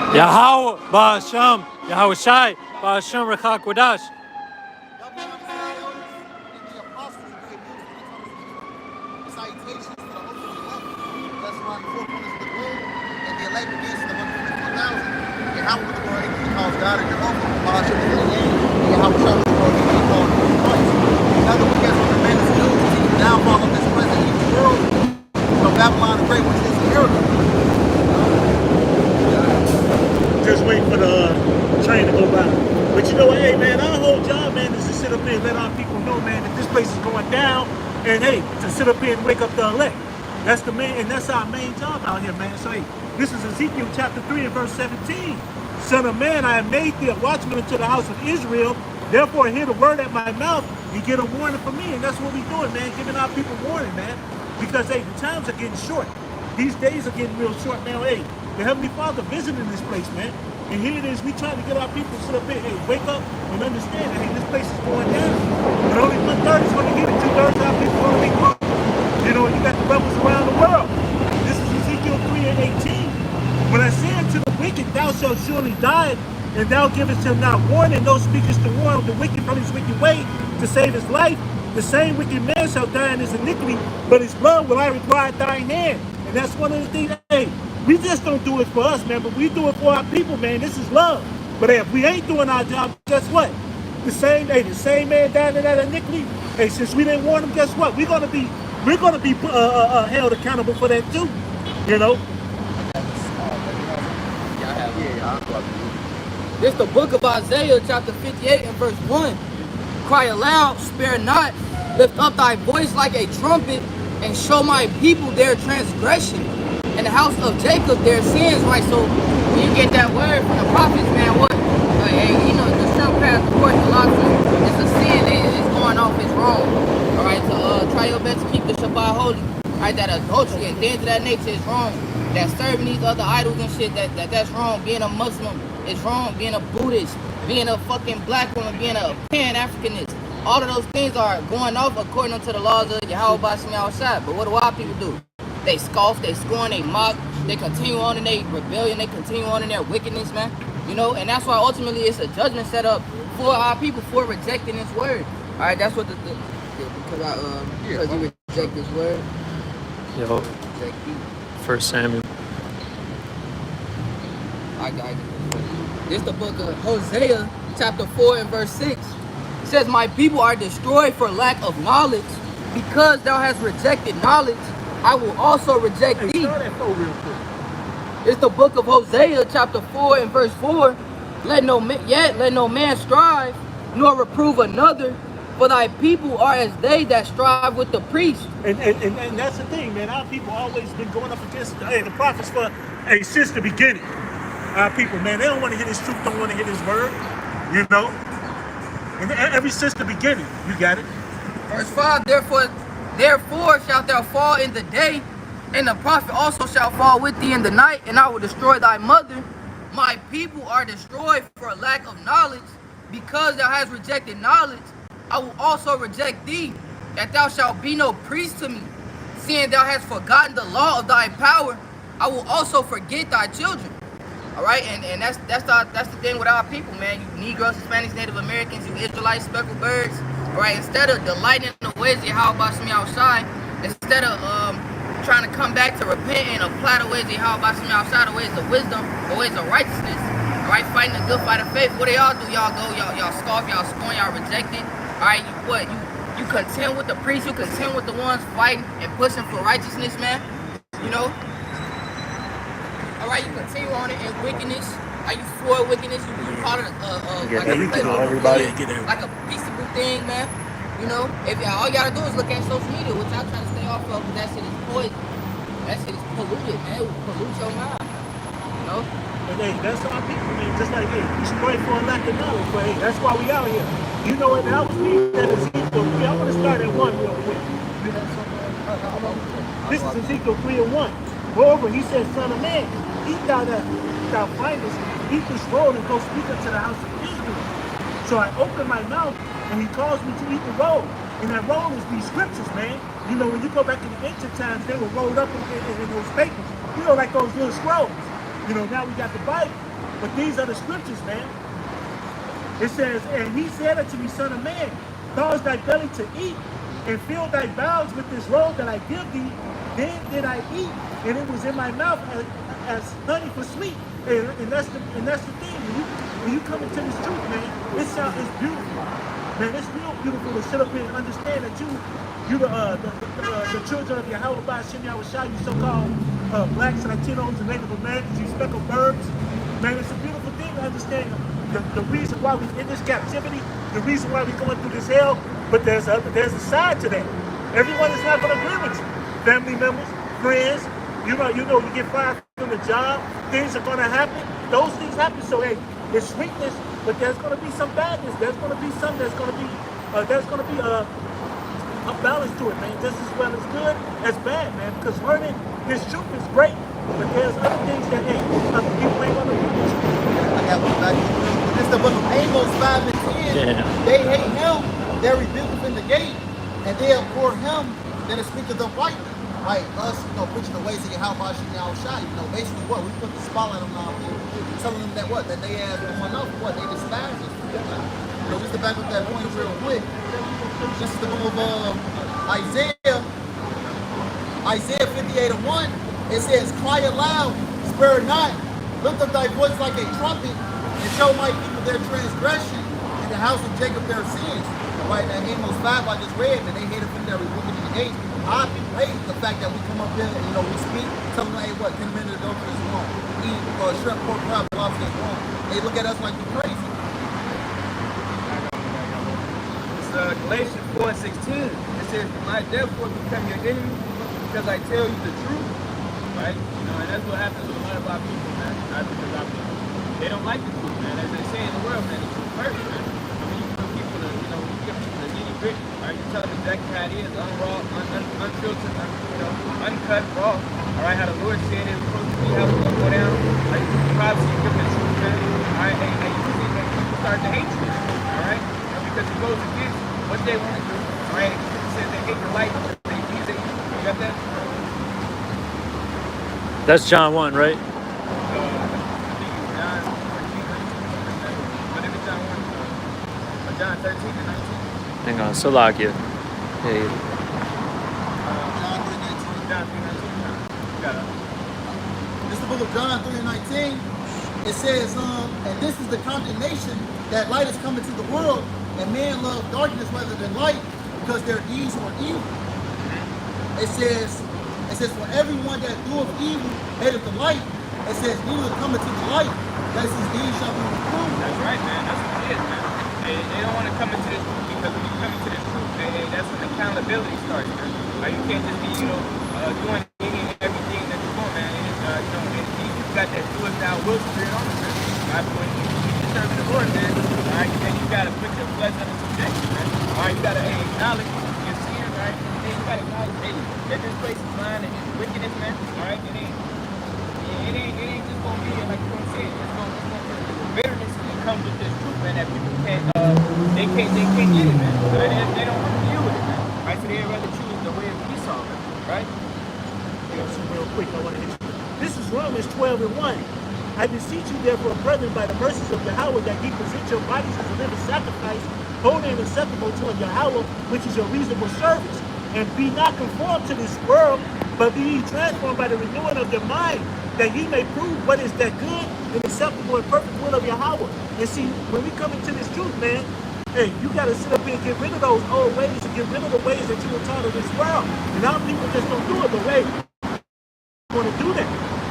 Yahawah, BAHASHAM, YAHAWASHI, BAHASHAM Rakak Wadash. Salutations to the host of the elect. That's around the four corners of the globe, and the elect begins to the 144,000. And how would the world equally calls God and Jehovah? Bahasham is the name, and Yahawasham is the world equally called Christ. In other words, guess what the man is doing to see the downfall of this present evil world? Babylon the Great, which is a miracle. Just wait for the train to go by. But you know what, hey man, our whole job, man, is to sit up here and let our people know, man, that this place is going down. And hey, to sit up here and wake up the elect. That's the main, and that's our main job out here, man. So hey, this is Ezekiel chapter 3 and verse 17. Son of man, I have made thee a watchman unto the house of Israel. Therefore, hear the word at my mouth and get a warning from me. And that's what we're doing, man, giving our people warning, man. Because hey, the times are getting short. These days are getting real short now. Hey, the Heavenly Father visiting this place, man. And here it is, we trying to get our people to sit up here, hey, wake up and understand that, hey, this place is going down. But only 1/3 is going to get it. 2/3 of our people are going to be cooked. You know, and you got the rebels around the world. This is Ezekiel 3 and 18. When I say unto the wicked, thou shalt surely die, and thou givest him not warning, no speakest to warn the wicked from his wicked way to save his life, the same wicked man shall die in his iniquity, but his blood will I require at thine hand. And that's one of the things, hey, we just don't do it for us, man, but we do it for our people, man. This is love. But hey, if we ain't doing our job, guess what? The same man dying in that iniquity. Hey, since we didn't warn him, guess what? We're gonna be held accountable for that too. You know. This is the book of Isaiah, chapter 58 and verse 1. Cry aloud, spare not, lift up thy voice like a trumpet, and show my people their transgression, and the house of Jacob their sins. Right, so when you get that word from the prophets, man, what? Hey, you know, the shrimp path, of course, a lot of it's a sin that is going off, it's wrong. All right, so try your best to keep the Shabbat holy. All right, that adultery and things of that nature is wrong. That serving these other idols and shit, that's wrong. Being a Muslim is wrong. Being a Buddhist, being a fucking black woman, being a Pan-Africanist. All of those things are going off according to the laws of YAHAWASHI. But what do our people do? They scoff, they scorn, they mock, they continue on in their rebellion, they continue on in their wickedness, man. You know, and that's why ultimately it's a judgment set up for our people for rejecting this word. All right, that's what because you reject this word. Yo, 1 Samuel. I got it. This is the book of Hosea, chapter 4 and verse 6. It says, my people are destroyed for lack of knowledge. Because thou hast rejected knowledge, I will also reject thee. It's the book of Hosea, chapter 4 and verse 4. Let no man strive, nor reprove another, for thy people are as they that strive with the priest. And that's the thing, man. Our people always been going up against the prophets for since the beginning. Our people, man, they don't want to hear this truth, don't want to hear this word, you know. And ever since the beginning, you got it. Verse 5, therefore shalt thou fall in the day, and the prophet also shall fall with thee in the night, and I will destroy thy mother. My people are destroyed for lack of knowledge. Because thou hast rejected knowledge, I will also reject thee, that thou shalt be no priest to me. Seeing thou hast forgotten the law of thy power, I will also forget thy children. All right, and that's the thing with our people, man. You Negroes, Hispanics, Native Americans, you Israelites, speckled birds. All right, instead of delighting in the ways of YAHAWASHI outside, instead of trying to come back to repent and apply the ways of YAHAWASHI outside, the ways of wisdom, the ways of righteousness. All right, fighting the good fight of faith. What do y'all do? Y'all go, y'all scoff, y'all scorn, y'all reject it. All right, you contend with the priests, you contend with the ones fighting and pushing for righteousness, man. You know. All right, you continue on it in wickedness. Are you for wickedness? You call it like a peaceable thing, man. You know, if all you gotta do is look at social media, which I try to stay off of, because that shit is poison. That shit is polluted, man. It will pollute your mind. You know. And hey, that's our people, man. Just like hey, destroyed for a lack of knowledge, but hey, that's why we out here. You know what? I was reading that Ezekiel 3. I want to start at 1 real quick. This is Ezekiel 3 and 1. Moreover, he said, son of man, eat thou findest, eat this roll and go speak unto the house of Israel. So I opened my mouth and he caused me to eat the roll. And that roll is these scriptures, man. You know, when you go back in the ancient times, they were rolled up in those papers. You know, like those little scrolls. You know, now we got the Bible. But these are the scriptures, man. It says, and he said unto me, son of man, cause thy belly to eat, and fill thy bowels with this roll that I give thee. Then did I eat, and it was in my mouth as honey for sleep. And that's the thing. When you come into this truth, man, it's beautiful. Man, it's real beautiful to sit up here and understand that you the children of YAHAWAH, BAHASHAM, YAHAWASHI, you so-called blacks, Latinos, and Native Americans, you speckled birds. Man, it's a beautiful thing to understand the reason why we're in this captivity, the reason why we're going through this hell. But there's a side to that. Everyone is not going to agree with you. Family members, friends, you get fired from the job, things are going to happen. Those things happen. So hey, it's sweetness, but there's going to be some badness. There's going to be something that's going to be a balance to it, man. Just as well as good as bad, man. Because learning this truth is great, but there's other things that other people ain't going to do. I got one back. It's the book of Amos 5 and 10. Yeah. They hate him, they rebuke him in the gate, and they abhor him that speak to them rightly. Like us, preaching the ways of YAHAWAH, YAHAWASHI. Basically what? We put the spotlight on our people, telling them that what? That they have one up, what? They despise us. Just to back up that point real quick. This is the book of Isaiah 58 and 1. It says, cry aloud, spare not, lift up thy voice like a trumpet, and show my people their transgression, and the house of Jacob their sins. Right now, Amos 5 I just read, and they hate it from there, we look at the gate. Our people hate the fact that we come up here and we speak, tell them, hey, what, 10 minutes ago is wrong. Eat shrimp, pork, crab, lobster is wrong. They look at us like we're crazy. It's Galatians 4:16. It says, "I therefore become your enemy because I tell you the truth." Right? And that's what happens with a lot of our people, man. Not because our people, they don't like the truth, man. As they say in the world, man, the truth hurts, man. I mean, you put people to, you give people the nitty gritty, right? You tell them exactly how it is, unfiltered, uncut, raw. All right, how the Lord said it was supposed to be, how it's going to go down. Like, you probably see different truth, man. All right, and you see that people start to hate you, all right? Because it goes against what they want to do, all right? It says they hate the light, they use it. You got that? That's John 1, right? I think it's John 13, 19. But if it's John 1, John 13 and 19. Hang on, Salakia. Hey. John 3:19. John 3:19. You got it. This is the book of John 3:19. It says, and this is the condemnation that light is coming to the world, and men love darkness rather than light because their deeds were evil. It says, for everyone that doeth evil hateth the light. It says, neither cometh to the light, lest his deeds shall be reproved. That's right, man. That's what it is, man. They don't want to come into this truth because when you come into this truth, that's when accountability starts, man. You can't just be, doing any and everything that you want, man. And you got that do as thou wilt spirit on the man. Right? But when you serve the Lord, man, all right, then you got to put your flesh under subjection, man. All right, you got to acknowledge your sin, right? Then you got to acknowledge that this place is lying and it's wickedness, man. All right, it ain't just gonna be like you gonna say it. It's gonna bitterness that comes with this truth, man. That people can't get it, man. Right? They don't want to deal with it, man. Right? So they'd rather choose the way of Esau, man. Right? So real quick, I want to hit you. This is Romans 12 and 1. I beseech you, therefore, brethren, by the mercies of YAHAWAH, that ye present your bodies as a living sacrifice, holy and acceptable to YAHAWAH, which is your reasonable service. And be not conformed to this world, but be ye transformed by the renewing of your mind, that ye may prove what is that good and acceptable and perfect will of YAHAWAH. And see, when we come into this truth, man, hey, you got to sit up here and get rid of those old ways and get rid of the ways that you were taught in this world. And our people just don't do it the way they want to do that.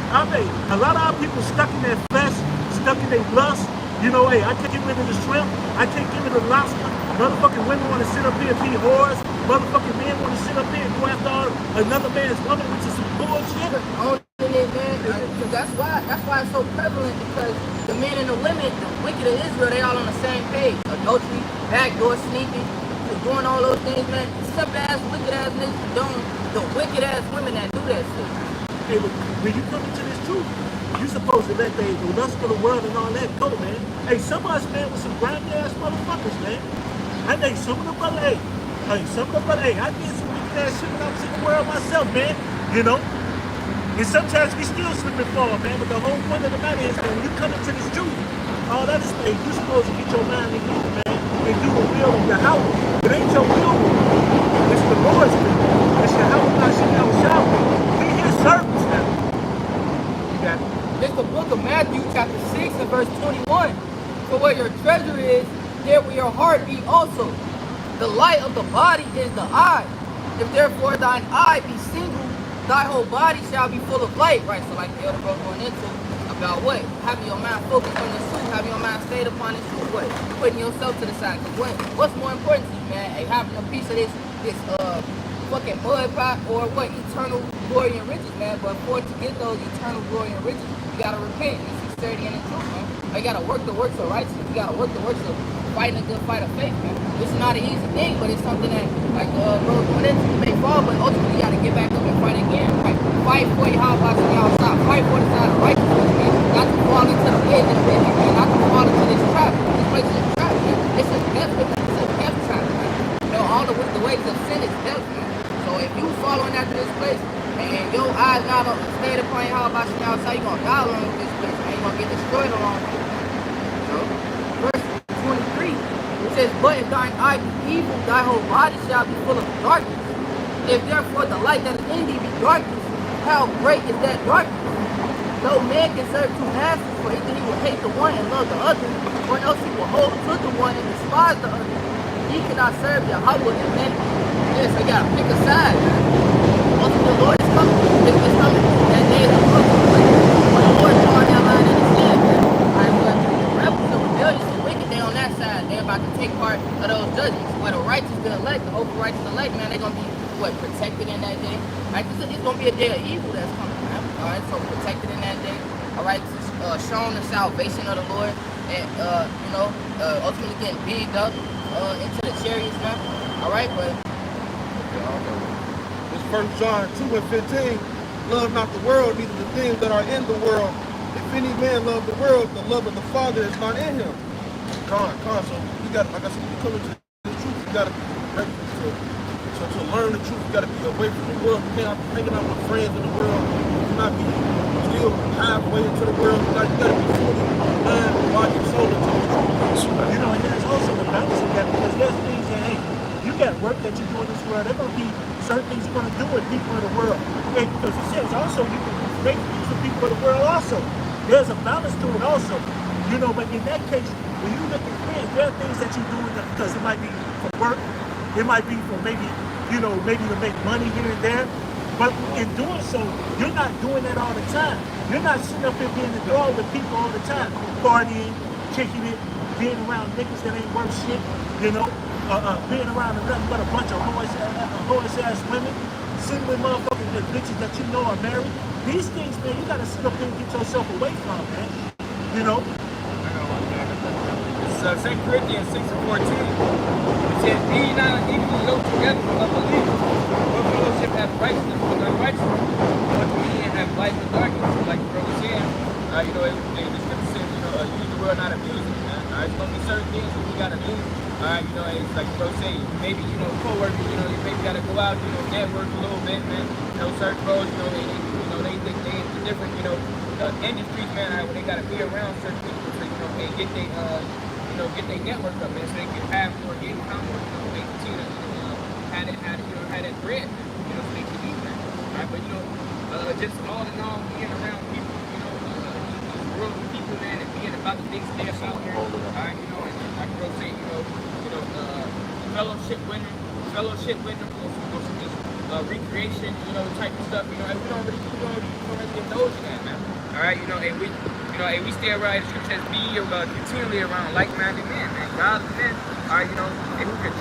I mean, a lot of our people stuck in their flesh, stuck in their lust. Hey, I can't get rid of the shrimp. I can't get rid of the lobster. Motherfucking women want to sit up here and be whores. Motherfucking men want to sit up here and go after another man's woman, which is some bullshit. The only thing is, man, because that's why it's so prevalent, because the men and the women, the wicked of Israel, they all on the same page. Adultery, backdoor sneaking, doing all those things, man. Simple ass, wicked ass niggas doing the wicked ass women that do that shit. Hey, when you come into this truth, you supposed to let the lust of the world and all that go, man. Hey, some of us, man, with some grimy ass motherfuckers, man. I think some of the brother, I did some wicked ass shit when I was in the world myself, man. And sometimes we still slip and fall, man. But the whole point of the matter is, man, when you come into this truth, all that is, man, you're supposed to get your mind renewed, man, and do the will of Yahawah. It ain't your will, it's the Lord's will. It's YAHAWASHI. We his servants now. You got it. It's the book of Matthew, chapter 6 and verse 21. For where your treasure is, there will your heart be also. The light of the body is the eye. If therefore thine eye be single, thy whole body shall be full of light. Right, so like the other bro going into about what? Having your mind focused on the truth, having your mind stayed upon the truth, what? Putting yourself to the side. Cause what's more important to you, man? Hey, having a piece of this fucking mud pot or what? Eternal glory and riches, man. But for to get those eternal glory and riches, you gotta repent and sincerity and the truth, man. You gotta work the works of righteousness. You gotta work the works of fighting a good fight of faith, man. It's not an easy thing, but it's something that, like bro going into, you may fall, but ultimately you gotta get back up and fight again. Right? Fight for YAHAWASHI, fight for the side of righteousness, man. Not to fall into the pit of the wicked, man. Not to fall into this trap. This place is a trap, man. It's a death trap, man. You know, all the ways of sin is death, man. So if you following after this place, and your eyes not stayed upon YAHAWASHI outside, you're gonna die along with this place, man. You're gonna get destroyed along with it. Verse 23, it says, but if thine eye be evil, thy whole body shall be full of darkness. If therefore the light that is in thee be darkness, how great is that darkness? No man can serve two masters, for either he will hate the one and love the other, or else he will hold to the one and despise the other. Ye cannot serve Yahawah and men. Yes, I gotta pick a side, man. Once the Lord is coming, it's coming. That day is approaching. When the Lord is drawing that line in the sand, man. Alright, but the rebels, the rebellious, the wicked, they on that side. They're about to take part of those judgments. Where the righteous, the elect, the hopeful righteous elect, man, they're gonna be protected in that day. Right? It's gonna be a day of evil that's coming, man. Alright, so protected in that day. Alright, shown the salvation of the Lord, and ultimately getting bigged up into the chariots, man. Alright, but this 1 John 2 and 15, love not the world, neither the things that are in the world. If any man love the world, the love of the Father is not in him. So you got, like I said, you come into the truth, you got to be ready to learn the truth. You got to be away from the world. You can't be hanging out with friends in the world. You cannot be still halfway into the world. You got to be fully mind, body, soul into the truth. You know, and there's also the balance of that, because there's things that, hey, you got work that you do in this world. There are going to be certain things you're going to do with people in the world. And because it says also you can make things with people in the world also. There's a balance to it also. You know, but in that case, when you look at friends, there are things that you're doing because it might be for work. It might be for maybe to make money here and there. But in doing so, you're not doing that all the time. You're not sitting up here being involved with people all the time, partying, kicking it, being around niggas that ain't worth shit, you know, being around nothing but a bunch of whore-ass women, sitting with motherfucking bitches that you know are married. These things, man, you gotta sit up here and get yourself away from, man. You know? It's 2 Corinthians 6 and 14. It says, be ye not equally yoked together with unbelievers. What fellowship hath righteousness with unrighteousness? What communion hath light with darkness? Like the brother said, the scripture says, use the word, not abuse it. There's gonna be certain things that we gotta do. It's like bro say, maybe co-workers, you maybe gotta go out, network a little bit, man. Certain bros, they think they in different, industries, man. When they gotta be around certain people, so and get their network up, man, so they can have more income, or they continue to have that bread, so they can eat, man. But just all in all, being around people, these worldly people, man, and being about the things they're about here, and like bro say, fellowship with them, recreation, type of stuff, and we don't really indulge in that, man. Alright, and we stay around, the scripture says, be continually around like-minded men, man, godly men, alright, and who can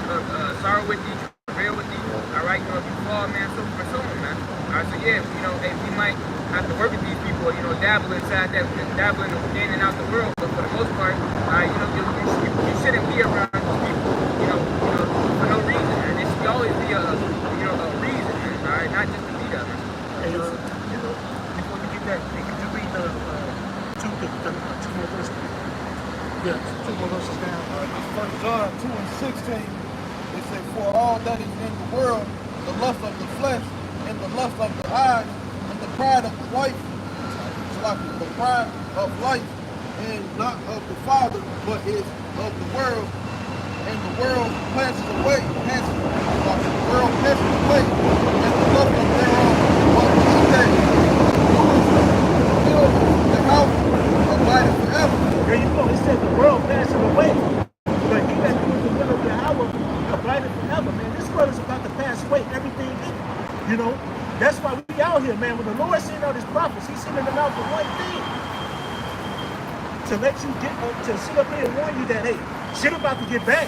sorrow with you, travail with you, alright, if you fall, man, so for so on, man. Alright, so yeah, we might have to work with these people, dabble inside that, dabble in and out the world, but for the most part, you shouldn't be around these people, for no reason, man. There should always be a reason, man, alright, not just to be there, man. And before we get that, could you read the two more verses? Yeah, 2 more verses down. This 1 John 2 and 16, it says, for all that is in the world, the lust of the flesh, and the lust of the eyes, and the pride of life, the pride of life, and not of the Father, but is of the world. And the world passes away, the world passes away, and the love of thereof. But he that builds the house abideth forever. There you go. It said the world passes away, but he that doeth the will of Yahawah abideth forever. Man, this world is about to pass away. Everything in it. You know, that's why we out here, man. When the Lord sent out his prophets, he's sending them out for one thing. To let you get to sit up here and warn you that, hey, shit about to get bad.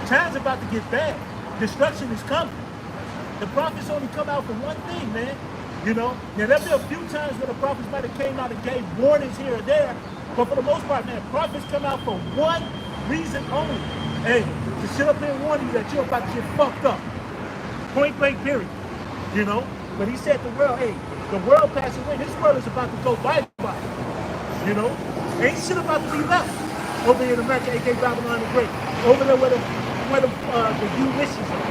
Time's about to get bad. Destruction is coming. The prophets only come out for one thing, man. You know, now there'll be a few times where the prophets might have came out and gave warnings here or there, but for the most part, man, prophets come out for one reason only. Hey, to sit up here and warn you that you're about to get fucked up. Point blank period. You know? But he said the world, hey, the world passed away. This world is about to go bye-bye. You know? Ain't shit about to be left over here in America, aka Babylon the Great. Over there where the U wishes are.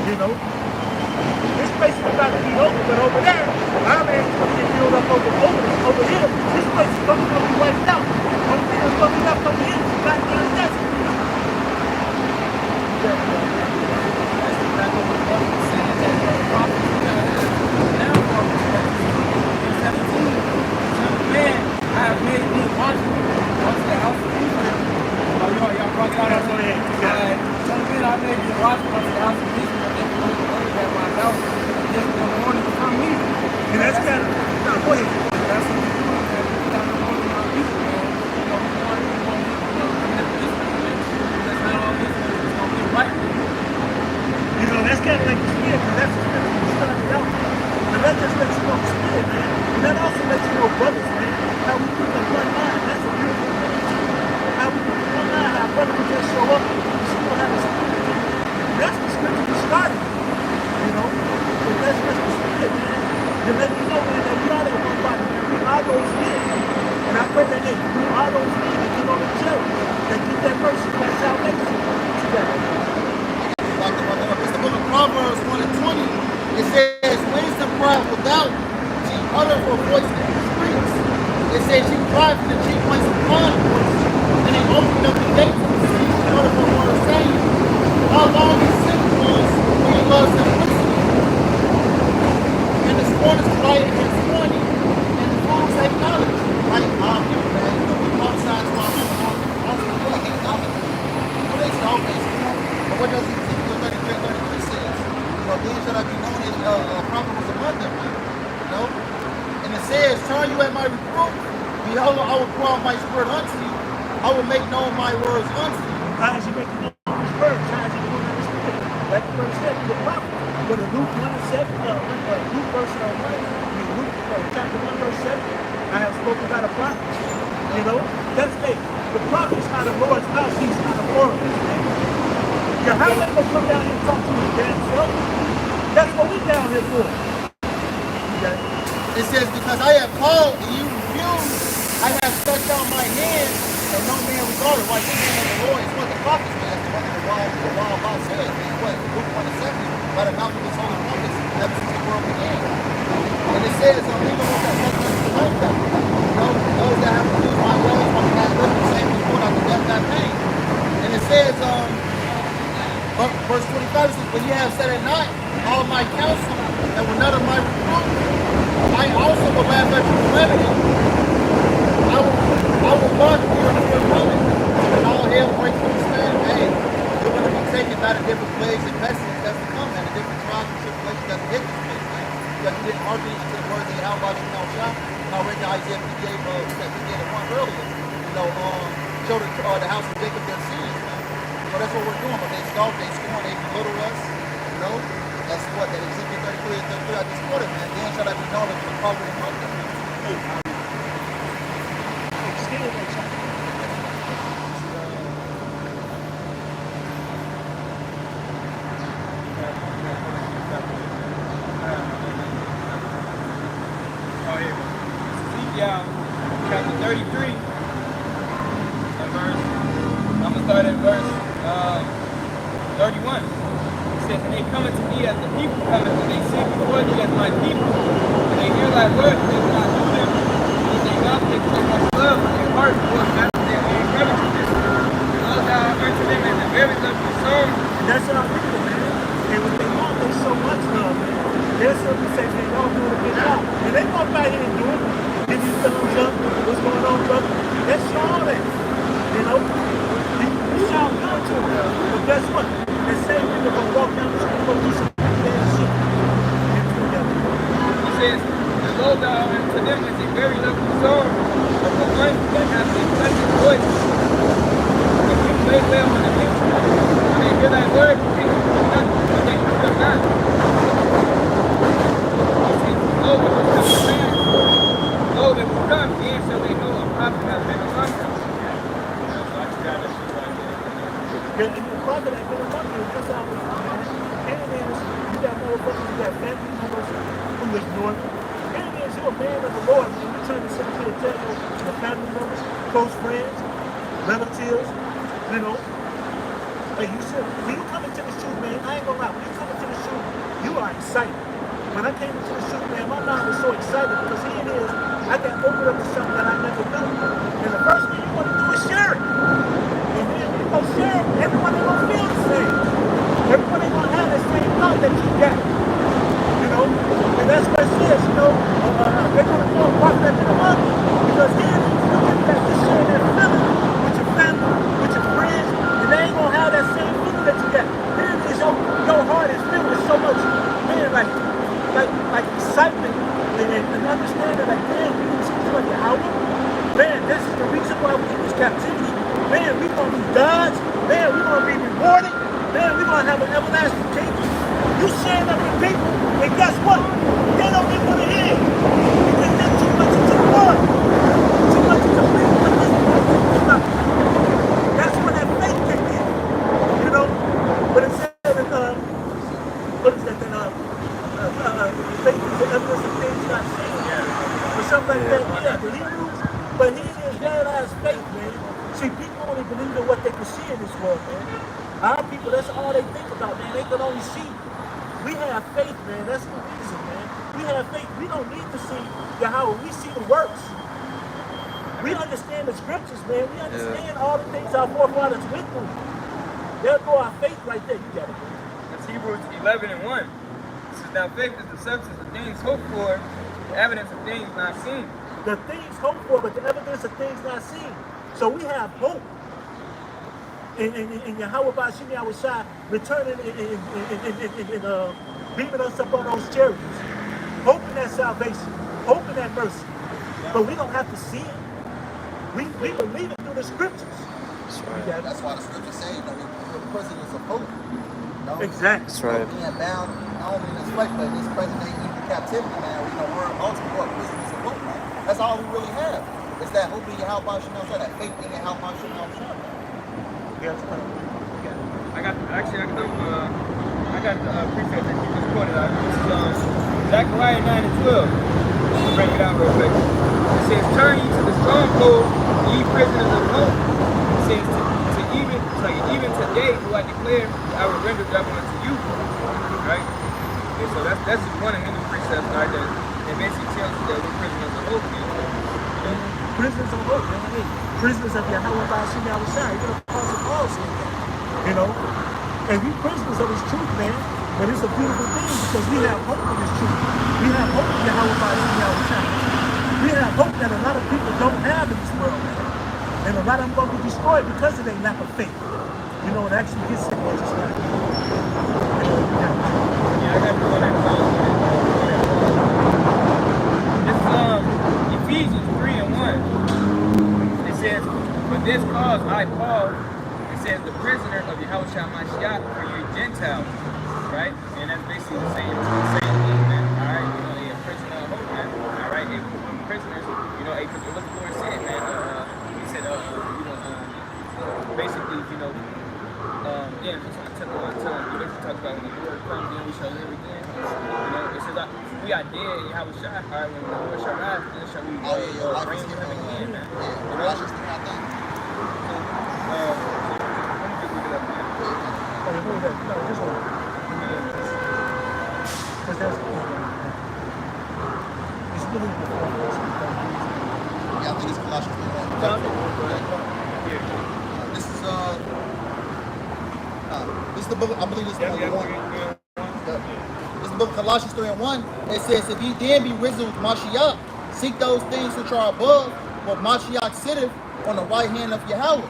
You know? This place is about to be over, but over there, our man's gonna get filled up over here. This place is gonna be wiped out. Only thing that's gonna be left over here is goddamn desert. I have made me watchman onto the house of Israel. Y'all brought it out on the end. Son of man, I made me watchman onto the house of Israel. If you look at my house, this is the morning from me. And that's kind of, no, go ahead. That's what we do, man. That's the morning from people, man. You know, we want to manipulate this, that's not all this, it's going to get right. You know, that's kind of like the spirit, because that's the spirit we started out. And that just lets you know the spirit, man. And that also lets you know brothers, man. How we put the one line. That's a beautiful thing. How we put the one line, how brother can just show up and still have a spirit. And that's the scripture we started. You know? So that's the spirit, man. To let you know, man, that we are that one body, man. We are those men. And I pray that, hey, we are those men that get on the cherry, that get that mercy, that salvation together. Like the book of Proverbs 1:20, it says, wisdom cried without, she uttered her voice in the streets. It says she cried from the chief place of concourse, and they opened up the gates of the city and uttered her word, saying, how long is simple ones when he loves simplicity? And the scorners delight in his warning, and the fools take knowledge. Like, we prophesy to our own, they knowledge. They say, okay, but what does Ezekiel 33 says? You know, then shall I be known as a prophet was among them. You know? And it says, turn you at my reproof. Behold, I will pour out my spirit unto you. I will make known my words unto you. How is he making known his words? How is he doing that spirit? Like the verse said, the prophet. But in Luke 1 and 7, Luke verse 1, Luke chapter 1 verse 7, I have spoken about a prophet. You know, that's it. The prophet's not a Lord's house, he's not a foreigner, man. Yahawah will come down here and talk to his damn self. That's what we down here for. Okay? It says, because I have called and you refused, I have stretched out my hand and no man regarded. Like the hand of the Lord is what the prophets man, what the YAHAWAH said. What Luke 1:7, by the mouth of his holy prophets, ever since the world began. And it says, even with that like that, you know, those that have produced my ways, my path, the same before not the death, that pain. And it says, verse 25 says, when you have said it not, all my counsel, and will none of my reproof, I also will laugh at your calamity. I will mark you in your moment, and all hell breaks loose, man. Hey, you're going to be taken by the different plagues and pestilence that's to come, man, the different trials and tribulations that's to hit this place, man. Because you didn't argue to the words of YAHAWASHI, and already Isaiah he gave one earlier, you know, show the house of Jacob their sins, man. So that's what we're doing, but they scoff, they scorn, they belittle us, you know. That's what that Ezekiel 33 and 33 I just quoted, man. Then shall I be known as the prophet among them. Ezekiel chapter 33 and verse, I'm going to start at verse 31. It says, and they come unto me as the people cometh, and they sit before thee as my people, and they hear thy word, they will not do them. He said, God takes so much love and heart towards them and encourage them. The love thou unto them is a very lovely song. And that's how I think, man. And when they want, they so much love, man. They'll simply say, man, y'all doing a good job. And they walk by here and do it. Give you thumbs up. What's going on, brother? That's all that. You know? You sound good to them. But guess what? The same people gonna walk down the street and go do some bad shit. He says, the love thou unto them is a very lovely song, but the one that has a pleasant voice. If you play well on the instrument, when they hear thy word, they do not, but they do them not. He says, lo, it will come to pass. Lo, it will come, then shall they know a prophet has been among them. And the prophet has been among you, that's how we know, man. And it is, you got motherfuckers, you got family members who ignore you. And it is, you're a man of the Lord, man. You're trying to sit here and tell your family members, close friends, relatives, you know. Like you said, when you come into the shoot, man, I ain't gonna lie, when you come into the shoot, you are excited. When I came into the shoot, man, my mind was so excited because here it is, I got opened up to something that I never knew. And the first thing you want to do is share it. And then when you go share it, everyone ain't gonna feel the same. Everyone ain't gonna have that same thought that you got. You know? And that's what it says, you know, they're gonna throw a prophet at the money because here it is, you get that you share that feeling with your family, with your friends, and they ain't gonna have that same feeling that you got. Here it is, your heart is filled with so much, man, like excitement and understanding, like, man, we can choose like Yahawah. Man, this is the reason why we in this captivity. Man, we're going to be gods. Man, we're going to be rewarded. Man, we're going to have an everlasting kingdom. You sharing up with people, and guess what? They don't even want to hear it. Because they're too much into the world. Too much into being what this world is about. That's where that faith came in. You know? But it said that, what is that? Faith is the evidence of things not seen. Or something like that. Yeah, the Hebrews. But he is there as faith, man. See, people only believe in what they can see in this world, man. Our people, that's all they think about, man. They can only see. We have faith, man. That's the reason, man. We have faith. We don't need to see Yahawah. We see the works. We understand the scriptures, man. We understand all the things our forefathers went through. Therefore, our faith right there, you got it, man. That's Hebrews 11:1. It says, now faith is the substance of things hoped for, the evidence of things not seen. The things hoped for, but the evidence of things not seen. So we have hope. In Yahawah BAHASHAM YAHAWASHI returning and beaming us up on those chariots. Hope in that salvation. Hope in that mercy. But we don't have to see it. We believe it through the scriptures. That's why the scriptures say that we're prisoners of hope. You know? Exactly. That's right. Being bound, not only in this flesh, but in this present day evil captivity, man. We know we're ultimately prisoners of hope, man. That's all we really have. It's that hope in Yahawah BAHASHAM YAHAWASHI, that faith in Yahawah BAHASHAM YAHAWASHI. I got the precept that you just quoted out. This is Zechariah 9:12. I'll bring it out real quick. It says, turn ye to the stronghold, ye prisoners of hope. It says, even today do I declare I will render judgment unto you. Right? And so that's just one of many precepts, right? That basically tells you that we're prisoners of hope. Prisoners of hope, man. Prisoners of Yahawah BAHASHAM YAHAWASHI. Even the Apostle Paul said that. You know? And we prisoners of his truth, man. But it's a beautiful thing because we have hope in his truth. We have hope in Yahawah BAHASHAM YAHAWASHI. We have hope that a lot of people don't have in this world, man. And a lot of them going to be destroyed because of their lack of faith. You know, it actually gets sick on just like. Yeah, I got the one that It's Ephesians 3:1. It says, for this cause I, Paul, it says, the prisoner of Yahawashi Mashiach for you Gentiles, right? And that's basically the same thing, man. All right, you know, a prisoner of hope, man. All right, prisoners, you know, because what the Lord said, man. He said, basically, you know, yeah, just want to tell you, we basically talk about when the Lord comes, then we shall live again. You know, it says, we are dead, Yahawashi. All right, when the Lord shall rise, then shall we reign with him again, man. You know? It's the book, I believe this is the Yeah, one. yeah. This is the book of Colossians 3 and 1. It says, if ye then be risen with Mashiach, seek those things which are above, where Mashiach sitteth on the right hand of Yahweh.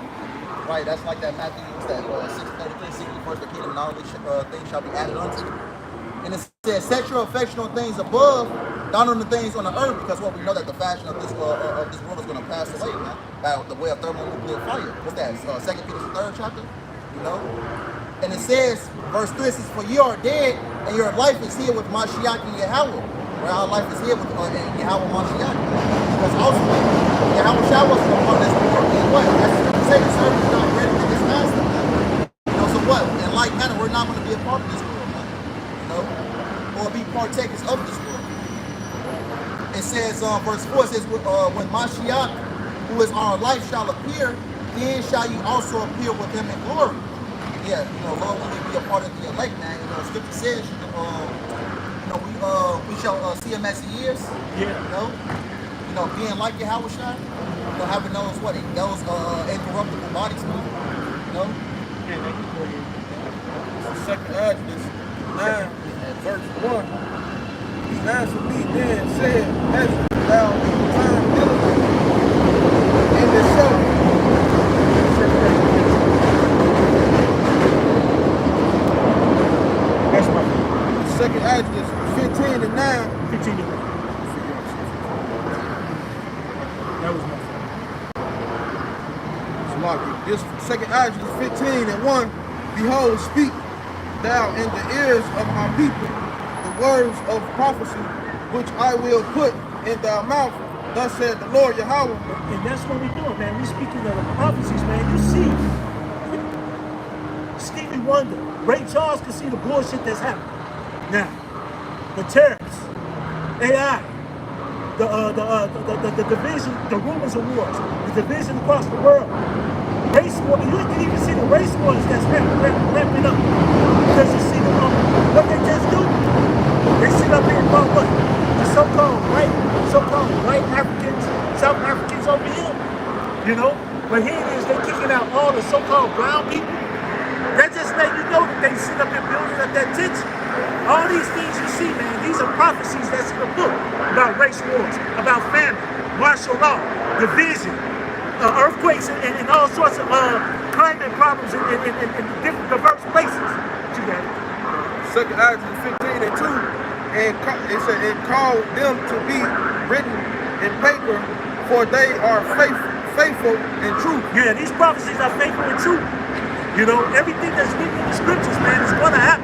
Right, that's like that Matthew, what's that, 6:33, seek ye first the kingdom, and all these things shall be added unto you. And it says, set your affection on things above, not on the things on the earth, because what we know that the fashion of this world is going to pass away, man, by the way of thermonuclear fire. What's that? 2 Peter 3rd chapter, you know. And it says, verse 3, it says, for ye are dead, and your life is here with Mashiach and Yahawah. Where our life is here with Yahawah Mashiach. Because ultimately, Yahawah was the one that's and what? That's the same service is not ready to this master, man. You know, so what? In like manner, we're not going to be a part of this world, man. You know, or be partakers of this world. It says, verse 4, it says, when Mashiach, who is our life, shall appear, then shall you also appear with him in glory. Yeah, you know, Lord, when we be a part of the elect, man, you know, Scripture says, you know, we shall see him as he is. Yeah. You know, being like YAHAWASHI, you know, having those incorruptible bodies, man. You know. Second Exodus 9, verse 1. He answered me then and said, Ezra, thou time diligent in the show. That's my fault. Second Exodus 15 and 9. 15 to 1. That was my fault. This second Exodus 15 and 1. Behold, speak thou in the ears of my people the words of prophecy which I will put in thy mouth. Thus said the Lord Yahawah. And that's what we're doing, man. We're speaking of the prophecies, man. You see, Stevie Wonder, Ray Charles can see the bullshit that's happening. Now, the tariffs, AI, the division, the rumors of wars, the division across the world, race war. You can even see the race wars that's ramping up. Because you see what they just do. They sit up here and call what? The so-called white Africans, South Africans over here. You know? But here it is, they're kicking out all the so-called brown people. That just let you know that they sit up in building up that tension. All these things you see, man, these are prophecies that's in the book about race wars, about famine, martial law, division, earthquakes, and all sorts of climate problems in different diverse places. You got it. Second Exodus 15 and 2. And it said, and call them to be written in paper, for they are faithful and true. Yeah, these prophecies are faithful and true. You know, everything that's written in the scriptures, man, is going to happen.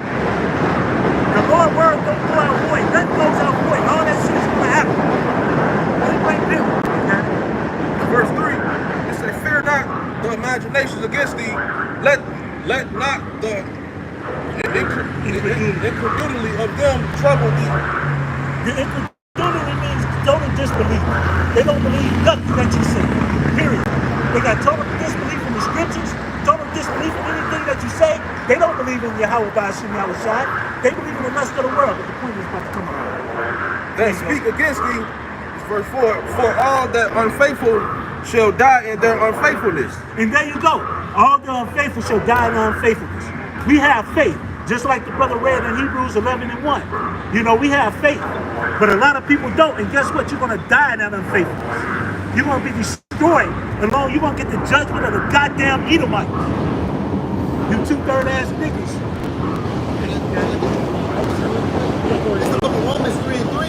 The Lord's word don't go out void. Nothing goes out void. All that shit is going to happen. Verse 3, it says, fear not the imaginations against thee. Let not the incredulity of them trouble thee. The incredulity means total disbelief. They don't believe nothing that you say. Period. They got total disbelief in the scriptures, total disbelief in anything that you say. They don't believe in YAHAWAH, BAHASHAM, YAHAWASHI. They believe in the rest of the world, but the point is about to come out. That speak against thee, verse 4, for all that unfaithful shall die in their unfaithfulness. And there you go. All the unfaithful shall die in their unfaithfulness. We have faith, just like the brother read in Hebrews 11 and 1. You know, we have faith, but a lot of people don't. And guess what? You're going to die in that unfaithfulness. You're going to be destroyed alone. You're going to get the judgment of the goddamn Edomites. You two-third ass niggas. It's the book of Romans 3 and 3.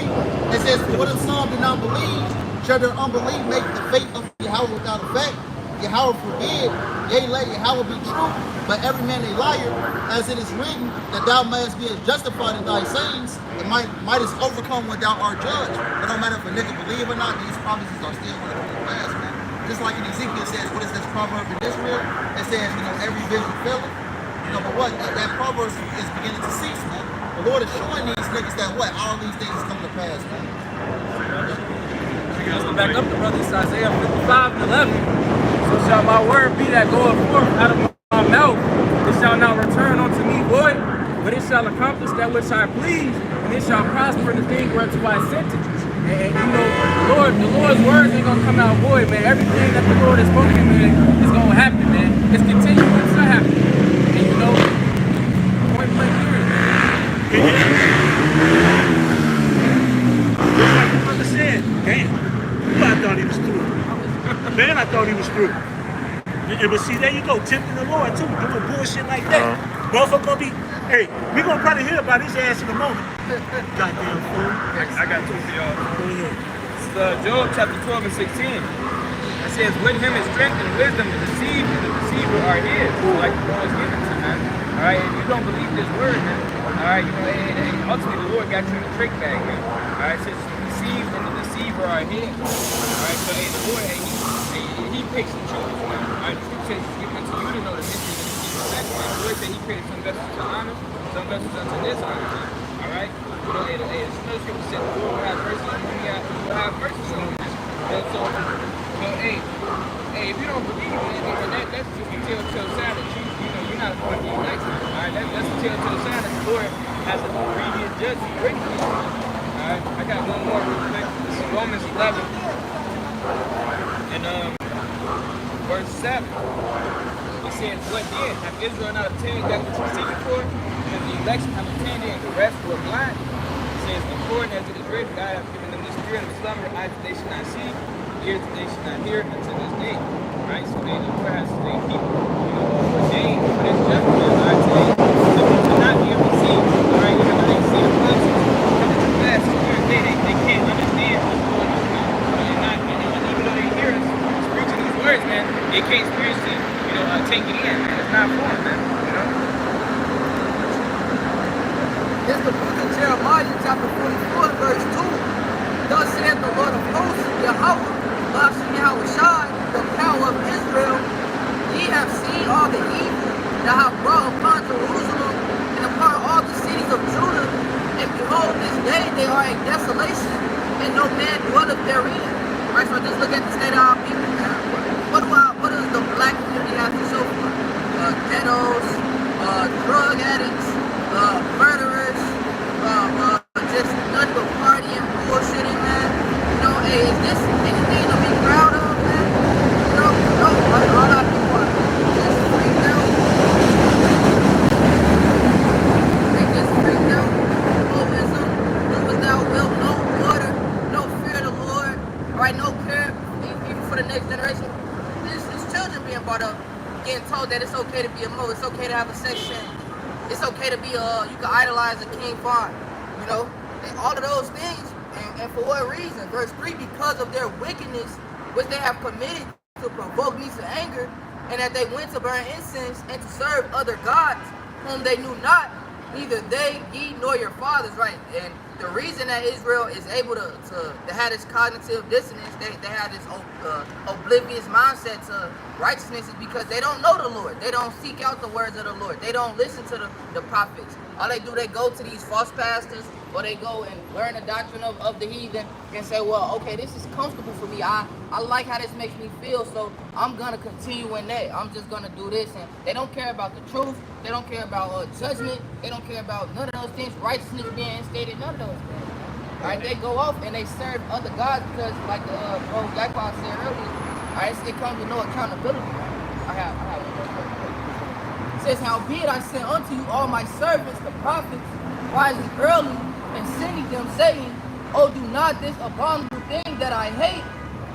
It says, for what if some do not believe, shall their unbelief make the faith of YAHAWAH without effect? YAHAWAH forbid, yea, let YAHAWAH be true, but every man a liar, as it is written, that thou mayest be justified in thy sayings, and mightest overcome when thou art judged. It don't matter if a nigga believe or not, these prophecies are still going to come to pass, man. Just like in Ezekiel says, what is this proverb in Israel? It says, you know, every vision faileth. You know, but what? That proverb is beginning to cease, man. The Lord is showing these niggas that what? All these things is coming to pass, man. Let's go back up to brothers, Isaiah 55 and 11. So shall my word be that goeth forth out of my mouth. It shall not return unto me void, but it shall accomplish that which I please, and it shall prosper in the thing whereto I sent it. And you know, the Lord's words ain't gonna come out void, man. Everything that the Lord has spoken, man, is gonna happen, man. It's continuing to happen. And you know, But see, there you go, tempting the Lord too, doing bullshit like that. Motherfucker gonna be, hey, we gonna probably hear about his ass in a moment. Goddamn fool. I got two for y'all. Go ahead. It's Job chapter 12 and 16. It says, with him is strength and wisdom, the deceived and the deceiver are his. Like the Lord is given to, man. All right, if you don't believe this word, man, all right, you know, and ultimately the Lord got you in a trick bag, man. All right, it says the deceived and the deceiver are his. All right, so the Lord, he picks and chooses, man. All right, the scripture says he's given unto you to know the mystery of the secret sex, man. The Lord said he created some vessels to honor, some vessels unto dishonor, man. All right, you know, the scripture said the Lord will have mercy on whom he will have mercy on, man. And so, hey, if you don't believe in it, that's just a telltale sign that you're not going to be next time. All right, that's a telltale sign that the Lord has a previous judgment written for you. All right, I got one more real quick. This is Romans 11 and verse 7. It says, "What then? Have Israel not obtained that which was seeking for? And the election have obtained it, and the rest were blind." It says, "According as it is written, God hath given them the spirit of slumber, eyes that they should not see, ears that they should not hear until this day." Right? So then the Lord has the people, ordained for this judgment. Right? Today, some people not be able to see. All right, even though they see the promises coming to pass, they can't understand what's going on. And even though they hear us preaching these words, man, they can't spiritually, take it in. Man. It's not for them, man. You know. It's the book of Jeremiah, chapter 44, verse 2. Thus saith the Lord of hosts, YAHAWAH, BAHASHAM, YAHAWASHI, the power of Israel. Ye have seen all the evil that I have brought upon Jerusalem and upon all the cities of Judah. And behold, this day they are a desolation, and no man dwelleth therein. Right, so just look at the state of our people. What does the black community have to show for? Ghettos, drug addicts, murderers, just nothing but partying, bullshitting, man. Hey, is this anything to be proud of, man? No, all our people are just freaked out. They just freaked out. No wisdom, do without will, no order, no fear of the Lord. All right, no care, even for the next generation. There's children being brought up, getting told that it's okay to be a mo, it's okay to have a sex change. It's okay to be you can idolize a king farm, and all of those things, and for what reason? Verse 3, because of their wickedness, which they have committed to provoke me to anger, and that they went to burn incense and to serve other gods, whom they knew not, neither they, ye, nor your fathers, right? And the reason that Israel is able to have this cognitive dissonance, they have this oblivious mindset to righteousness, is because they don't know the Lord. They don't seek out the words of the Lord. They don't listen to the prophets. All they do, they go to these false pastors, or they go and learn the doctrine of the heathen and say, well, okay, this is comfortable for me. I like how this makes me feel, so I'm going to continue in that. I'm just going to do this. And they don't care about the truth. They don't care about judgment. They don't care about none of those things. Righteousness being instated, none of those things. All right, they go off and they serve other gods because, like the bro Blackbox said earlier, all right, it comes with no accountability. I have it says, howbeit I sent unto you all my servants, the prophets, rising early, and sending them, saying, oh, do not this abominable thing that I hate.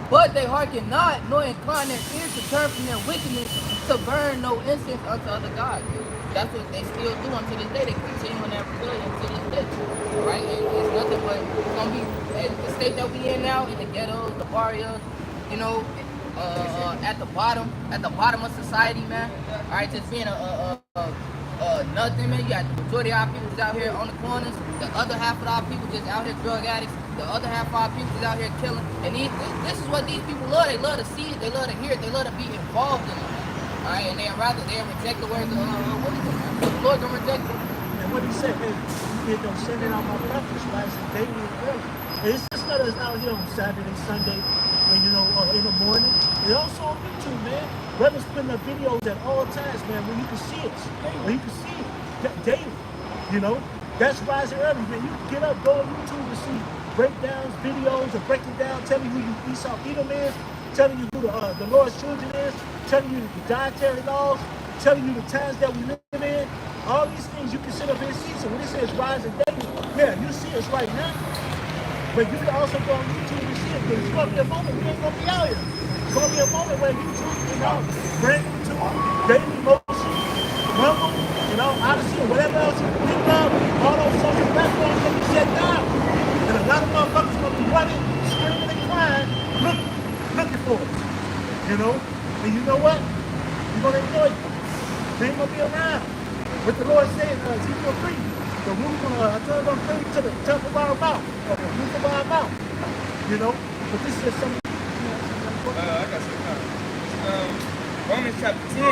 But they hearken not, nor incline their ears to turn from their wickedness, to burn no incense unto other gods. That's what they still do unto this day. They continue in that rebellion to this day. Right? And it's nothing but, it's going to be the state that we in now, in the ghettos, the barrios, at the bottom of society, man. All right, just being nothing, man. You got the majority of our people out here on the corners. The other half of our people just out here drug addicts. The other half of our people is out here killing. And this is what these people love. They love to see it. They love to hear it. They love to be involved in it. All right, and they'll reject the words of the Lord gonna reject it. And what he said, hey, don't send it out my preference, right? It's daily and early. And it's just not us out here on Saturday, Sunday, when in the morning. It's also on YouTube, man. Brothers putting up videos at all times, man, where you can see it. Where you can see it daily. That's rising early, man. You can get up, go on YouTube and see breakdowns, videos, and breaking down, telling you who Esau Edom is, telling you who the Lord's children is, telling you the dietary laws, telling you the times that we live in. All these things you can sit up and see. So when it says rising daily, yeah, you see us right now. But you can also go on YouTube and see it, because it's going to be a moment we ain't going to be out here. It's going to be a moment where YouTube, brand new to them, daily motion, rumble, you know, Odyssey, or whatever else you pick up, all those social platforms can be shut down. And a lot of motherfuckers gonna be running, screaming and crying, looking for it. You know? And you know what? You're gonna enjoy it. They ain't gonna be around. What the Lord said, Ezekiel 3, the roof I told them to the top of our mouth, or the roof of our mouth. You know? But this is something. I got some. Romans chapter 10,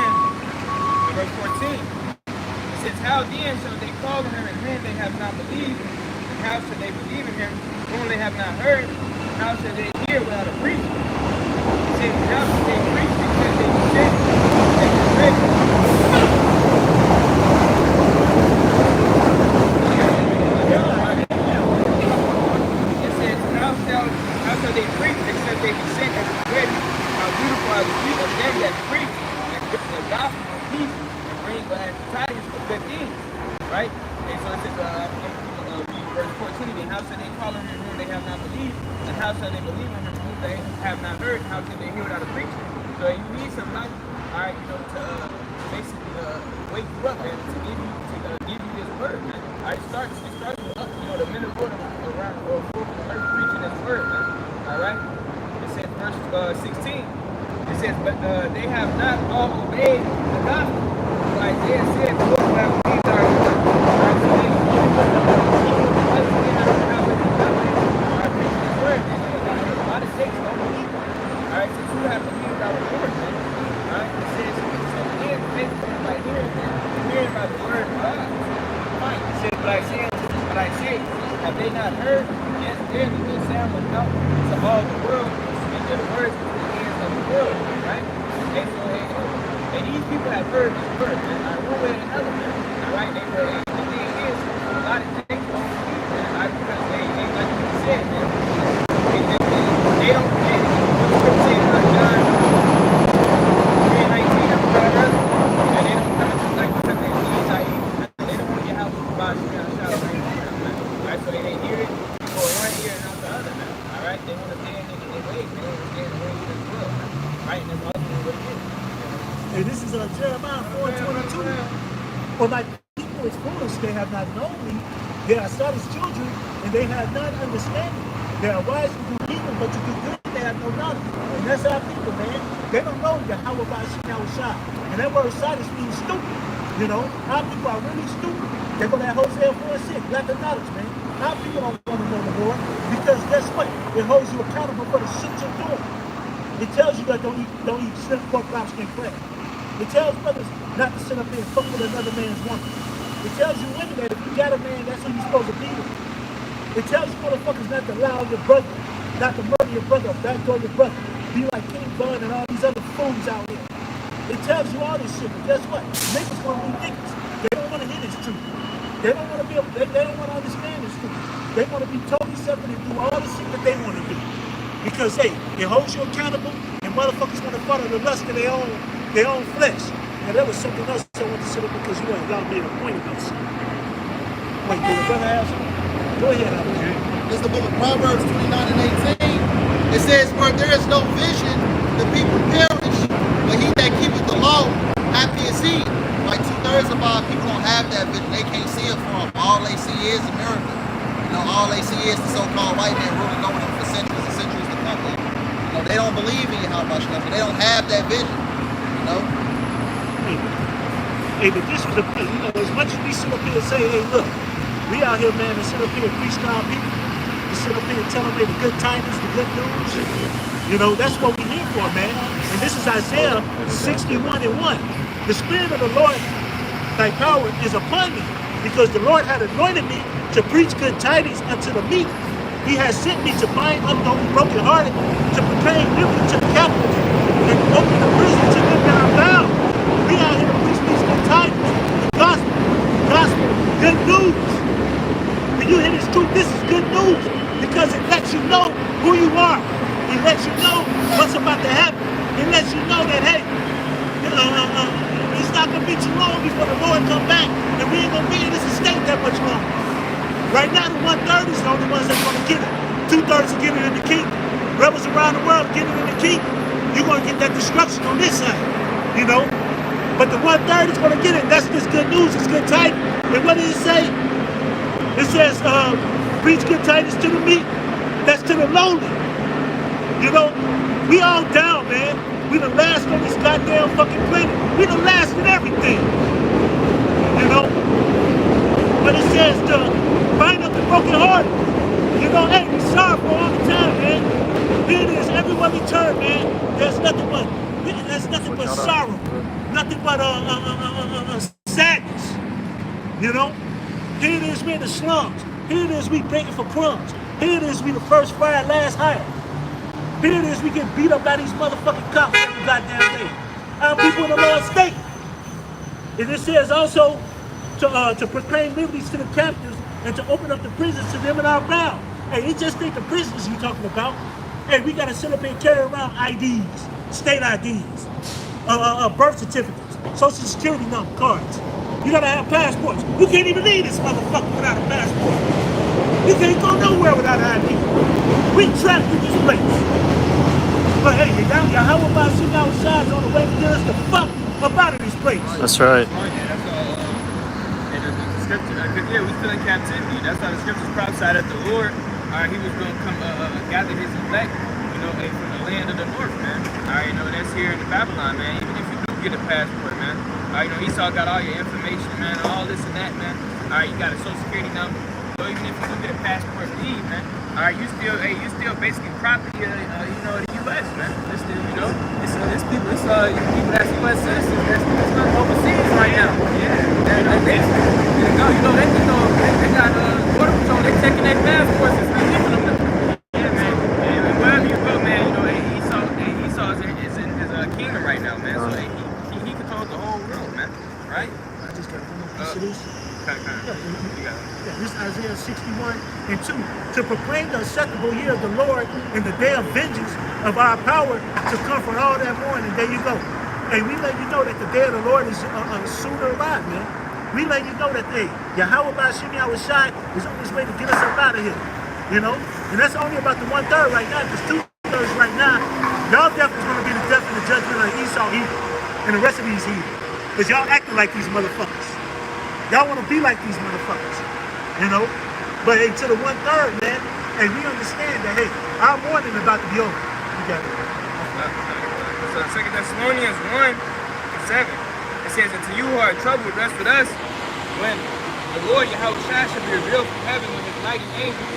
verse 14. It says, how then shall they call on him in whom they have not believed? And how shall they believe in him whom they have not heard? How shall they hear without a preacher? It says, how shall they preach because they be sent? They be ready. It says, how shall they preach except they be sent as ready? How beautiful are the feet of them that preach and bring the gospel of peace and bring glad tidings of good things. Right? And so it says, verse 14 again, how shall they call on him whom they have not believed? And how shall they believe in him whom they have not heard? How can they hear without a preacher? So you need some light, all right, you know, to basically wake you up and to give you this word, man. All right, it starts with up, you know, the men of God around the world preaching this word, man. All right? It says verse 16. It says, but they have not all obeyed the gospel. So Isaiah said, those who have believed our word. Right? So they Alright, so you have to believe our word, man. Alright, it says, so then faith comes by hearing by the word of God. Right. It says, but I say, have they not heard? Yes, there the good sound went out to all the world, and the words to the ends of the world, right? And so, and these people have heard this word, man. One way or another, man. Alright, the thing is, a lot of things don't believe, man. Because they ain't like you said, man. They don't believe. And this is Jeremiah 4:22. For my people is foolish, they have not known me. They are sought as children, and they have not understanding. They are wise to do evil, but to do good, they have no knowledge. And that's our people, man. They don't know YAHAWASHI. And that word "sight" means stupid. You know, our people are really stupid. They go that Hosea 4:6, lack of knowledge, man. Our people don't want to know the Lord, because guess what? It holds you accountable for the shit you're doing. It tells you that don't eat shrimp, pork, lobster, and crab. It tells brothers not to sit up there and fuck with another man's woman. It tells you women that if you got a man, that's who you're supposed to be with. It tells you motherfuckers not to allow your brother, not to murder your brother, backdoor your brother. Be like King Bun and all these other fools out here. It tells you all this shit, but guess what? Niggas want to be niggas. They don't want to hear this truth. They don't want to be able, they don't want to understand this truth. They want to be totally separate and do all the shit that they want to do. Because, hey, it holds you accountable, and motherfuckers want to follow the lust of their own flesh. And there was something else I wanted to say because you allowed me to point about something. Wait, did the brother have something? Go ahead, Albert. This is the book of Proverbs 29 and 18. It says, where there is no vision, the people perish, but he that keepeth the law, happy is he. Like 2/3 of our people don't have that vision. They can't see it for them. All they see is America. You know, all they see is the so-called white man ruling over them for centuries and centuries to come. You know, they don't believe in YAHAWASHI, but they don't have that vision. You know? Hey, but this was you know, as much as we sit up here and say, hey, look, we out here, man, and sit up here and preach to our people, to sit up here and tell them the good tidings, the good news. You know, that's what we here for, man. And this is Isaiah 61:1. The Spirit of the Lord, thy power, is upon me, because the Lord had anointed me to preach good tidings unto the meek. He has sent me to bind up those brokenhearted, to proclaim liberty to the captives, and open the prison to them that are bound. We out here to preach these good tidings, the gospel, good news. When you hear this truth, this is good news, because it lets you know who you are. It lets you know what's about to happen. It lets you know that, hey, it's not going to be too long before the Lord come back, and we ain't going to be in this estate that much longer. Right now, the 1/3 is the only ones that's going to get it. 2/3 are getting it in the kingdom. Rebels around the world getting it in the kingdom. You're going to get that destruction on this side. You know? But the 1/3 is going to get it. That's just good news. It's good tidings. And what did it say? It says, preach good tidings to the meek. That's to the lowly. You know, we all down, man. We the last on this goddamn fucking planet. We the last in everything. You know? But it says to bind up the broken heart. You know, hey, we sorrowful all the time, man. Here it is, everywhere we turn, man. There's nothing but sorrow. Nothing but sadness. You know? Here it is, we in the slums. Here it is, we begging for crumbs. Here it is, we the first fired, last hired. Here it is, we get beat up by these motherfucking cops every goddamn day. Our people in the Lord's state. And it says also to proclaim liberties to the captives and to open up the prisons to them in our bound. Hey, it just ain't the prisons you talking about. Hey, we gotta sit up and carry around IDs, state IDs, birth certificates, social security number cards. You gotta have passports. You can't even leave this motherfucker without a passport. You can't go nowhere without an ID. We trapped in this place. But hey, YAHAWASHI is on the way to get us the fuck up out of this place. That's right. Because yeah, we're still in captivity. That's how the scriptures prophesied that the Lord, he was going to come gather his elect, you know, from the land of the north, man. You know, that's here in the Babylon, man. Even if you do get a passport, man. You know, Esau got all your information, man, all this and that, man. You got a social security number. So even if you do get a passport leave, man, you still basically property of, you know, the U.S., man. It's still, you know, it's people that's U.S. citizens that's not overseas right now. They got border patrol. They taking their passports and leaving them. Yeah, man. And wherever you go, man, you know, Esau is in his kingdom right now, man. So he controls the whole world, man. Right? I just got one piece of this. This is Isaiah 61:2. To proclaim the acceptable year of the Lord and the day of vengeance of our power to comfort all that mourning. There you go. Hey, we let you know that the day of the Lord is sooner arrived, man. We let you know that, hey, YAHAWASHI is on his way to get us up out of here. You know? And that's only about the 1/3 right now, because 2/3 right now, y'all death is going to be the death and the judgment of Esau evil and the rest of these evil. Because y'all acting like these motherfuckers. Y'all want to be like these motherfuckers. You know? But hey, to the 1/3, man, hey, we understand that, hey, our mourning is about to be over. You got it. So 2 Thessalonians 1:7. It says, unto you who are troubled, rest with us, when the Lord YAHAWASHI shall be revealed from heaven with his mighty angels,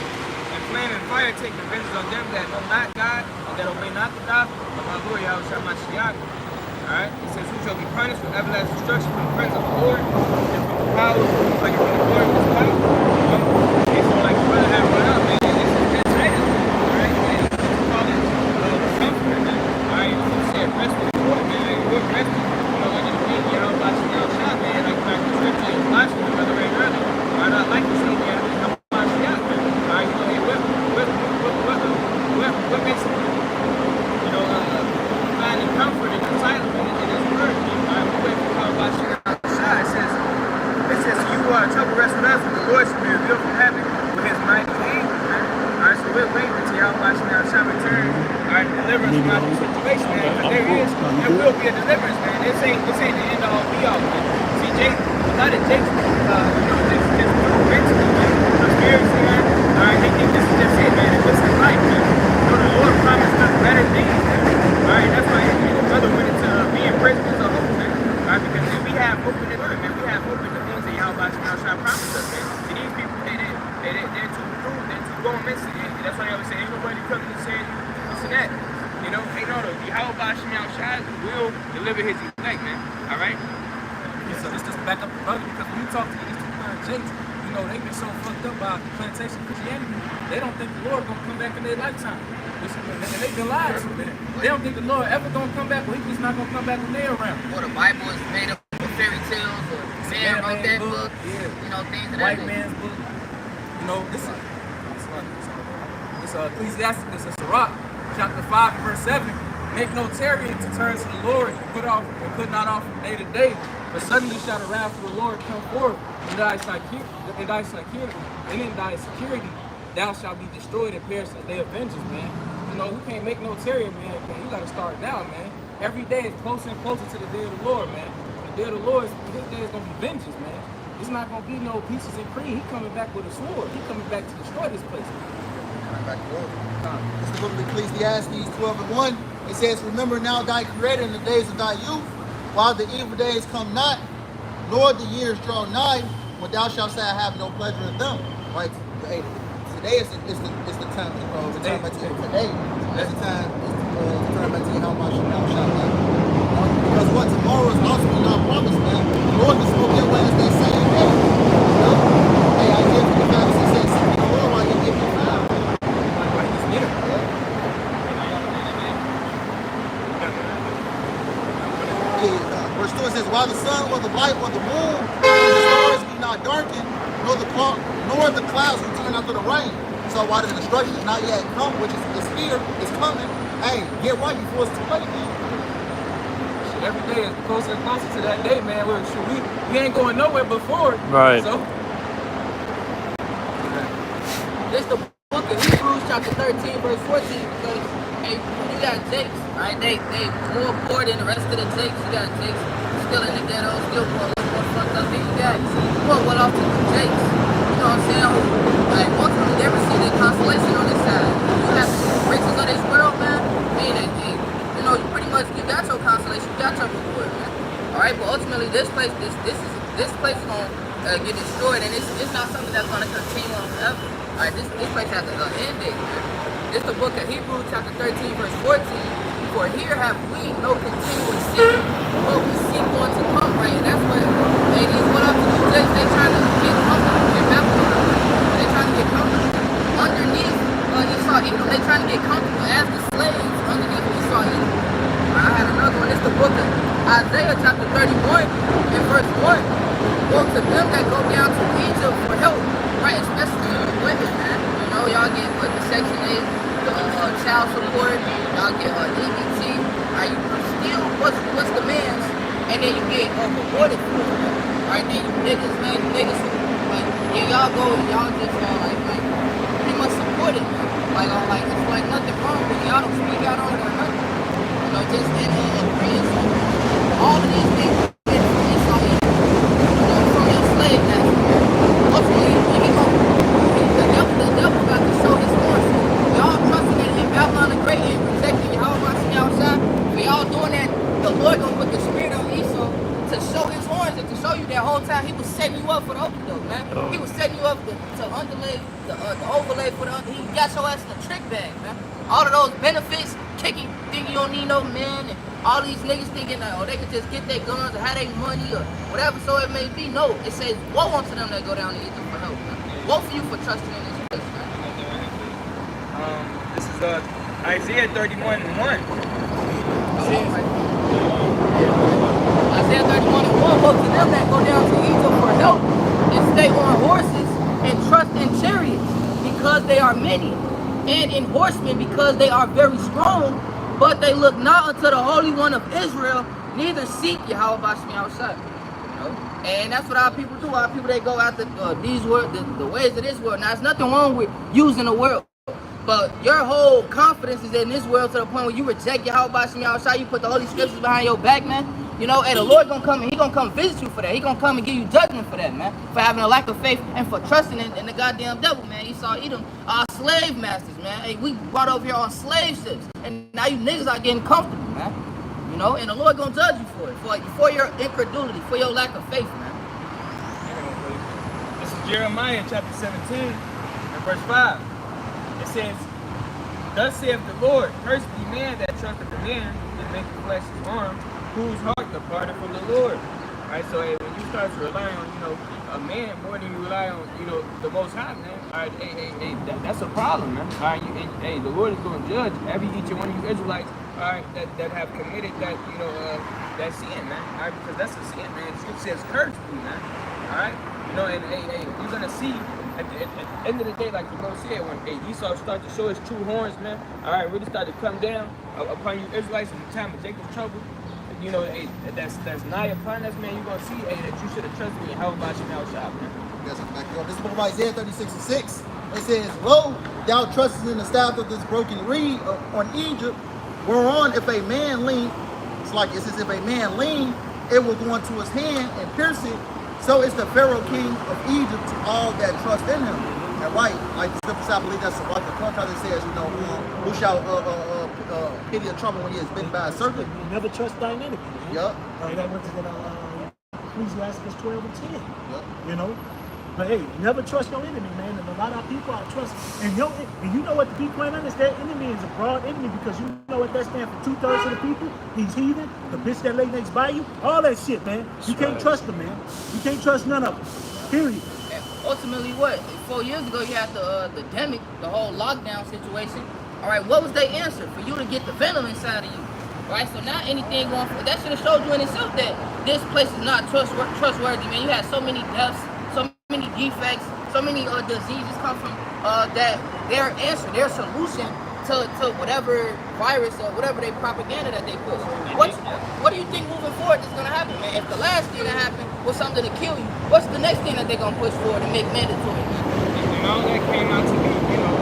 and flame and fire take the vengeance on them that know not God, and that obey not the gospel of our Lord YAHAWASHI Mashiach. Alright? It says, who shall be punished with everlasting destruction from the presence of the Lord, and from the power, like from the glory of his power. And so, like the brother had brought up, man, it's ready. Alright? And it's called it comfort, man. Alright? It said, rest with the Lord, man. We're resting. YAHAWASHI, man, like the scripture is watching the brother right earlier. I not like to say YAHAWASHI, man. Alright, you know, what makes it, you know, finding comfort and entitlement in his word. Alright, we wait for YAHAWASHI. It says, you are trouble rest with us, and the Lord shall be revealed from heaven with his mighty angels, man. Alright, so we're waiting until YAHAWASHI returns. Alright, deliver us from our situation, man. Because there will be a deliverance, man. This ain't the end all be all, man. See, a lot of Jake's, just mentally, man. Spiritually, man. Alright, they think this is just it, man. This is life, man. You know, the Lord promised us better things, man. Alright, that's why the brother went into being prisoners of hope, man. Alright, because we have hope in the word, man. We have hope in the things that YAHAWASHI promised us, man. See, these people, they're too cruel, they're too going-missing. That's why I always say, ain't nobody coming and saying this and that. You know, ain't no YAHAWASHI will deliver his elect, man. All right? Yeah, so this just back up the brother, because when you talk to these Jakes, you know, they've been so fucked up by plantation Christianity, they don't think the Lord gonna come back in their lifetime. And they've been lied to, man. They don't think the Lord ever gonna come back, or he's just not gonna come back when they're around. Or the Bible is made up of fairy tales, or man wrote that book, you know, things of that White man's book. You know, this is Ecclesiastes, this is Sirach, chapter 5, verse 7. Make no tarrying to turn to the Lord, and put not off from day to day. But suddenly shall the wrath of the Lord come forth, in thy security, thou shalt be destroyed and perish in the day of vengeance, man. You know, we can't make no tarrying, man. You gotta start now, man. Every day is closer and closer to the day of the Lord, man. The day of the Lord, his day is gonna be vengeance, man. It's not gonna be no peaches and cream. He coming back with a sword. He coming back to destroy this place. Back to work. It's the book of Ecclesiastes 12:1. It says, remember now thy creator in the days of thy youth, while the evil days come not, nor the years draw nigh, when thou shalt say, I have no pleasure in them. Right? Hey, today is the time to grow. The time back to today. That's the time to turn back to YAHAWASHI. Because what tomorrow is also not promised, man. The Lord can smoke your way as they say in day. You know? Hey, Isaiah 55 says, seek the Lord while you give me found. Verse 2 says, while the sun or the light or the moon or the stars be not darkened, nor the clouds return after the rain. So while the destruction is not yet come, which is here, is coming, hey, get right before it's too late, man. Every day is closer and closer to that day, man. We ain't going nowhere before. Right. So This the book of Hebrews chapter 13 verse 14 because hey, you got Jakes, right? They more poor than the rest of the Jakes. You got Jakes still in the ghetto, still poor, a little more fucked up. Then you got more well off to the Jakes. You know what I'm saying? Like most of them never see their consolation on this side. You got the riches of this world, man. You know, you pretty much you got your consolation, you got your reward, man. Alright, but ultimately this place is gonna get destroyed and it's not something that's gonna continue on forever. Alright, this place has an end date, man. This the book of Hebrews chapter 13 verse 14. For here have we no continuous seed, but we seek one to come, right? And that's what these what up to do. They trying to get comfortable in Babylon. They trying to get comfortable underneath Esau Edom. They trying to get comfortable as the slaves underneath Esau Edom. I had another one. It's the book of Isaiah chapter 31 and verse 1. Woe to them that go down to Egypt for help, right? Especially the women, man. You know, y'all get put the Section 8, the child support, y'all get EBT. Right? You steal what's demands, and then you get rewarded for it. Right? Then you niggas, man, niggas who, like, yeah, y'all go, y'all just like pretty much support it, man. Like it's like nothing wrong with y'all don't speak out on it or nothing. You know, just in agreement. All of these things, it's all you know, from your slave master. Ultimately, the devil got to show his horns. Y'all trusting in Babylon the Great and protecting YAHAWASHI outside. For y'all doing that, the Lord gonna put the spirit on Esau to show his horns and to show you that whole time he was setting you up for the overdose, man. He was setting you up to underlay the overlay for the. He got your ass in the trick bag, man. All of those benefits, thinking you don't need no men, and all these niggas thinking that they could just get their guns or have their money or whatever so it may be. No, it says woe unto them that go down to Egypt for help, man. Woe for you for trusting in this place, man. This is Isaiah 31 and 1. Isaiah 31 and 1. Woe to them that go down to Egypt for help and stay on horses and trust in chariots because they are many, and in horsemen because they are very strong, but they look not unto the Holy One of Israel, neither seek YAHAWASHI outside. You know? And that's what our people do. Our people, they go after these world, the ways of this world. Now, there's nothing wrong with using the world, but your whole confidence is in this world to the point where you reject YAHAWASHI outside. You put the Holy Scriptures behind your back, man. You know, and the Lord gonna come and he gonna come visit you for that. He gonna come and give you judgment for that, man. For having a lack of faith and for trusting in the goddamn devil, man. Esau Edom, our slave masters, man. Hey, we brought over here on slave ships, and now you niggas are getting comfortable, man. You know, and the Lord gonna judge you for it, for your incredulity, for your lack of faith, man. This is Jeremiah chapter 17 and verse 5. It says, thus saith the Lord, cursed be man that trusteth in man and maketh flesh his arm, whose heart departed from the Lord. Right? So hey, when you start to rely on, you know, a man more than you rely on, you know, the Most High, man. All right, hey, that's a problem, man. All right, the Lord is going to judge each and one of you Israelites, all right, that have committed that, you know, that sin, man. All right, because that's a sin, man. It says curse you, man. All right, you know, and hey, you're gonna see at the end of the day, like the Lord said, when Esau started to show his true horns, man. All right, really started to come down upon you Israelites in the time of Jacob's trouble. You know, hey, that's nigh upon us, man. You're gonna see, hey, that you should have trusted me. How about you now, shop, man? This is the book of Isaiah 36 and 6. It says, lo, thou trustest in the staff of this broken reed on Egypt, whereon if a man lean, it says if a man lean, it will go into his hand and pierce it. So is the Pharaoh king of Egypt to all that trust in him. And right, like the scriptures, I believe that's what the contract says, you know, who shall pity a trouble when he is bitten by a serpent. You never trust thine enemy. Yep. That went to Ecclesiastes 12 and 10. Yep. You know? But hey, never trust your enemy, man. And a lot of people are trust. And you know what, to be quite honest, that enemy is a broad enemy, because you know what that stands for. 2/3 of the people, these heathen, the bitch that lay next by you, all that shit, man. You can't trust them, man. You can't trust none of them. Period. And ultimately, what? 4 years ago, you had the demic, the whole lockdown situation. All right, what was their answer? For you to get the venom inside of you. Right, so now anything going for that should have showed you in itself that this place is not trustworthy, man. You had so many deaths, so many defects, so many diseases come from that their answer, their solution to whatever virus or whatever they propaganda that they push. What do you think moving forward is gonna happen, man? If the last thing that happened was something to kill you, what's the next thing that they're gonna push forward and make mandatory? And all that came out to be, you know,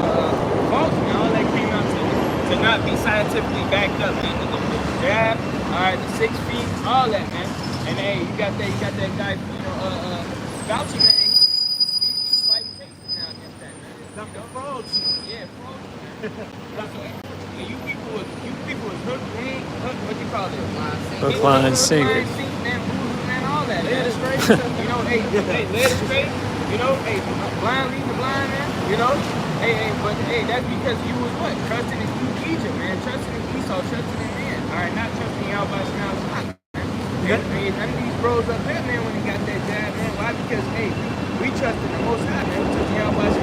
false, and all that came out to not be scientifically backed up, man. The jab, all right, the 6 feet, all that, man. And hey, you got that guy, you know, Fauci, man. He's fighting cases now against that, man. Dr. Fauci. Yeah, Fauci, man. And you people was hook, what you call it? Hook, line, and sinker. Man, boo-hoo, man, all that. Led it straight. You know, hey, led it straight. You know, hey, blind lead the blind, man. You know, but that's because you was what? Trusting in Egypt, man. Trusting in Esau, trusting in man. All right, not trusting in YAHAWASHI, man. Hey, none of these bros up there, man, when they got that jab, man. Why? Because, hey, we trust in the Most High, man. We trust in YAHAWASHI,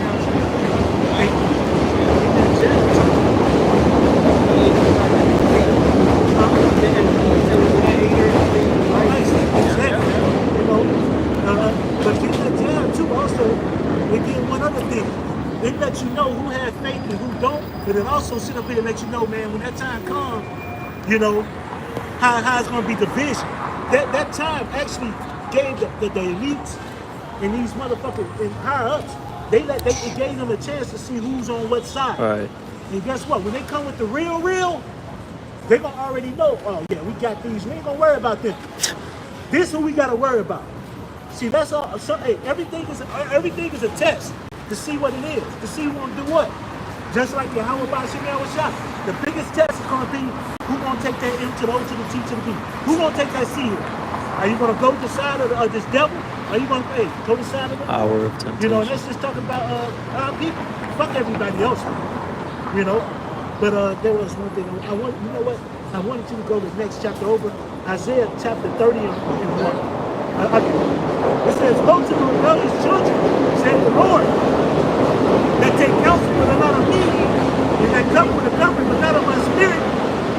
But get that jab too. Also, they did one other thing. They let you know who has faith and who don't, but it also sit up here and let you know, man, when that time comes, you know, how it's gonna be division. That time actually gave the elites and these motherfuckers and higher ups, it gave them a chance to see who's on what side. Right. And guess what? When they come with the real, they gonna already know, oh yeah, we got these, we ain't gonna worry about them. This is who we gotta worry about. See, that's all. So, hey, everything is a test to see what it is, to see who gonna do what. Just like YAHAWASHI, the biggest test is gonna be who gonna take that M to the O to the T to the B. Who gonna take that C? Are you gonna go to the side of this devil? Are you gonna go to the side of it? Hour of temptation. You know, and let's just talk about our people. Fuck everybody else, you know. But there was one thing you know what? I wanted you to go to the next chapter over, Isaiah chapter 30 and 1. It says, "Go to the rebellious children," said the Lord, "that take counsel with a lot of me, and that come with a comfort but not of my spirit,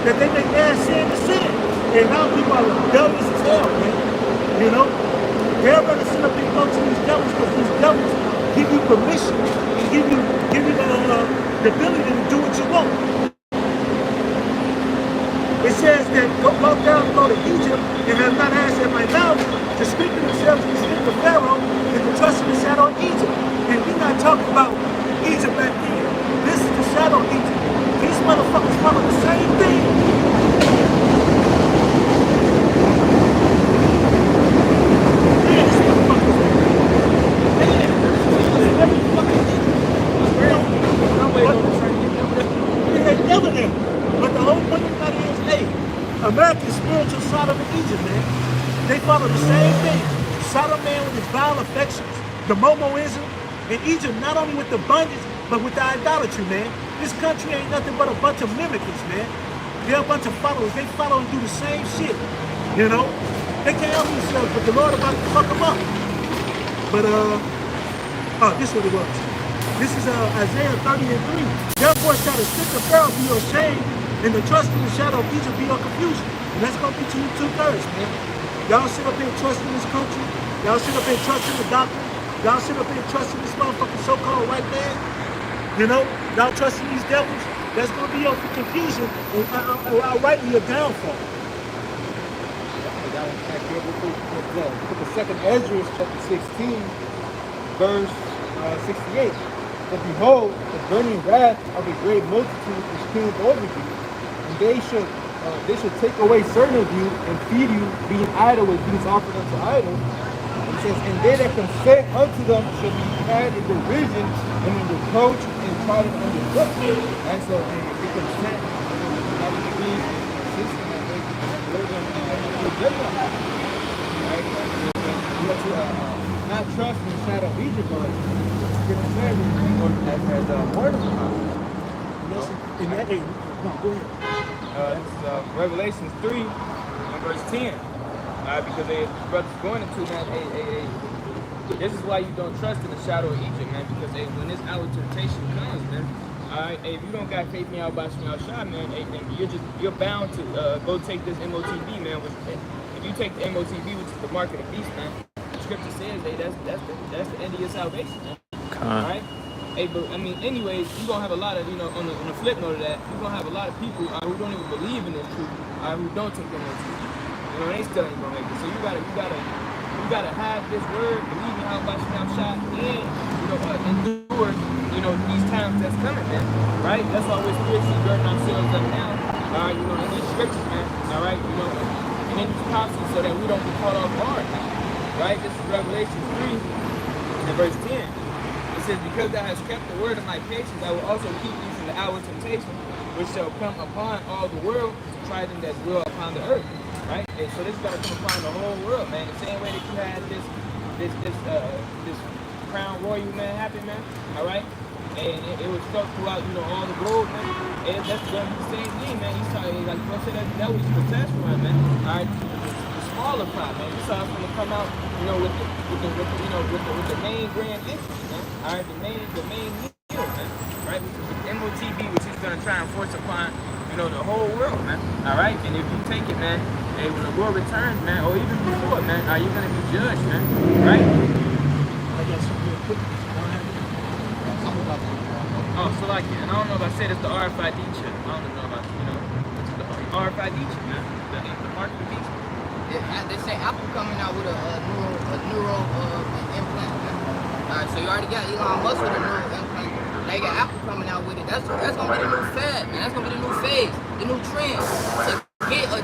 that they may add sin to sin." And now people are rebellious as hell, man. You know? They're going to sit up and go to these devils because these devils give you permission and give you the ability to do what you want. It says that go down and go to Egypt and have not asked at my mouth to speak to themselves and speak to Pharaoh and to trust in the shadow of Egypt. And we're not talking about Egypt back then. This is the shadow of Egypt. These motherfuckers follow the same thing. Man, this motherfucker. Every fucking thing. It ain't never there. But the whole point about it is, hey, America's spiritual Sodom and Egypt, man. They follow the same thing. Sodom, man, with his vile affections, the Momoism, and Egypt, not only with the bondage, but with the idolatry, man. This country ain't nothing but a bunch of mimickers, man. They're a bunch of followers. They follow and do the same shit, you know? They can't help themselves, but the Lord about to fuck them up. But, this is what it was. This is Isaiah 30 and 3. Therefore shall the stick of Pharaoh be your shame, and the trust in the shadow of Egypt be your confusion. And that's going to be to you 2/3, man. Y'all sit up here trusting this country. Y'all sit up here trusting the doctor. Y'all sit up here trusting this motherfucking so-called white man. You know, y'all trusting these devils. That's going to be your confusion and outrightly your downfall. Put the second Ezra chapter 16, verse 68. But behold, the burning wrath of a great multitude is kindled over you, and they should they should take away certain of you and feed you, being idle with things offered unto idols. It says, and they that consent unto them shall be had in derision and in reproach and trodden under foot. And so they consent, not to be consistent, and they live in right? You have to not trust in the shadow of Egypt, but get a treasure as word of God. In that age, no, go ahead. This is Revelations 3 and verse 10. Because they brothers going into that, this is why you don't trust in the shadow of Egypt, man. Because when this hour of temptation comes, man, if you don't got faith in YAHAWASHI, man, you're bound to go take this MOTB, man. If you take the MOTB, which is the mark of the beast, man, the scripture says, that's the end of your salvation, man. All right. Hey, but I mean, anyways, you're gonna have a lot of, on the flip note of that, you're gonna have a lot of people who don't even believe in this truth, who don't take them on truth. They still ain't gonna make it. So you gotta have this word, believe in YAHAWASHI, and endure, these times that's coming, man. Right? That's why we're spiritually girding ourselves up now. In these scriptures, man. All right, and in these prophecies, so that we don't be caught off guard. Right? This is Revelation 3 and verse 10. It says, because thou hast kept the word of my patience, I will also keep thee from the hour of temptation, which shall come upon all the world to try them that dwell upon the earth. Right? And so this is gonna come upon the whole world, man. The same way that you had this crown royal, man, happen, man. All right? And it was struck throughout, all the globe, man. And that's gonna be the same thing, man. You saw, like you said, that was the test run, man. All right? The smaller crowd, man. You saw it's gonna come out, with the main grand entrance, man. All right, the main meal, man. Right? Which is the MOTB, which he's gonna try and force upon, the whole world, man. All right? And if you take it, man, hey, when the Lord returns, man, or even before, man, are you gonna be judged, man? Right? I got something real quick. Oh, so like, and I don't know if I said it's the RFID chip. I don't know about, it's the RFID chip, man. The mark of the beast. They say Apple coming out with a neural implant. Alright, so you already got Elon Musk with a neural implant. They got Apple coming out with it. That's gonna be the new fad, man. That's gonna be the new phase, the new trend. To get a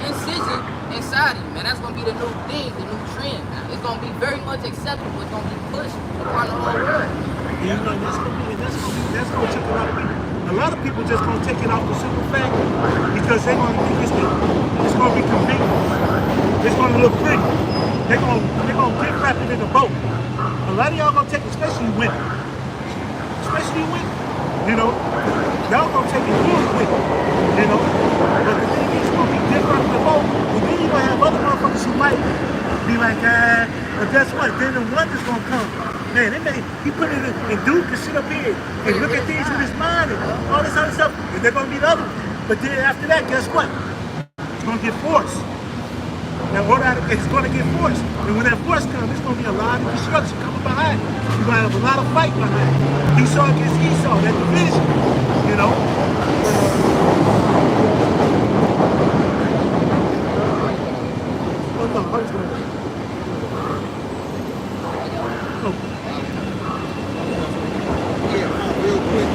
incision inside of you, man. That's gonna be the new thing, the new trend. Man. It's gonna be very much acceptable. It's gonna be pushed upon the whole world. Yeah, that's gonna take a lot of people. A lot of people just gonna take it off the simple fact because they're gonna think it's gonna be convenient. It's gonna look pretty. They're gonna get wrapped it in a boat. A lot of y'all gonna take, especially women. Y'all gonna take it good with it, But the thing is, it's gonna be different from the boat. And then you're gonna have other motherfuckers who might be like, but guess what? Then the wonder's gonna come. Man, he put it in, and dude can sit up here and look at things with his mind and all this other stuff, and they're gonna be the other one. But then after that, guess what? It's gonna get forced. Now, it's gonna get forced. And when that force comes, it's gonna be a lot of destruction coming behind it. You're gonna have a lot of fight behind it. Esau against Esau, that division, Oh no, I was gonna. Real quick.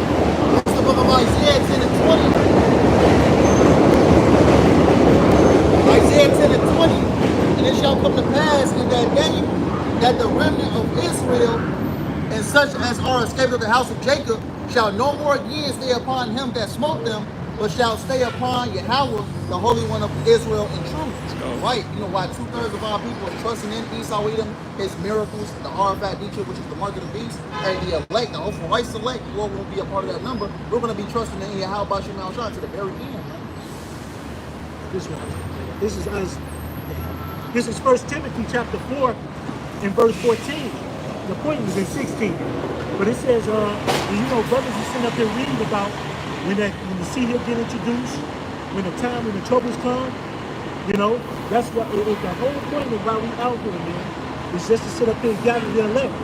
It's the book of Isaiah 10 and 20. Isaiah 10 and 20. And it shall come to pass in that day that the remnant of Israel and such as are escaped of the house of Jacob shall no more again stay upon him that smote them, but shall stay upon YAHAWAH, the Holy One of Israel in truth. Right? Why 2/3 of our people are trusting in Esau, Edom, his miracles, the RFID chip, which is the mark of the beast, and the elect, the hopeful right select, who won't be a part of that number. We're going to be trusting in YAHAWASHI to the very end. This is 1 Timothy chapter 4 and verse 14. The point is in 16. But it says, brothers are sitting up here reading about when the seed will get introduced, when the troubles come, that's what the whole point of why we out here, man, is just to sit up here and gather the elect.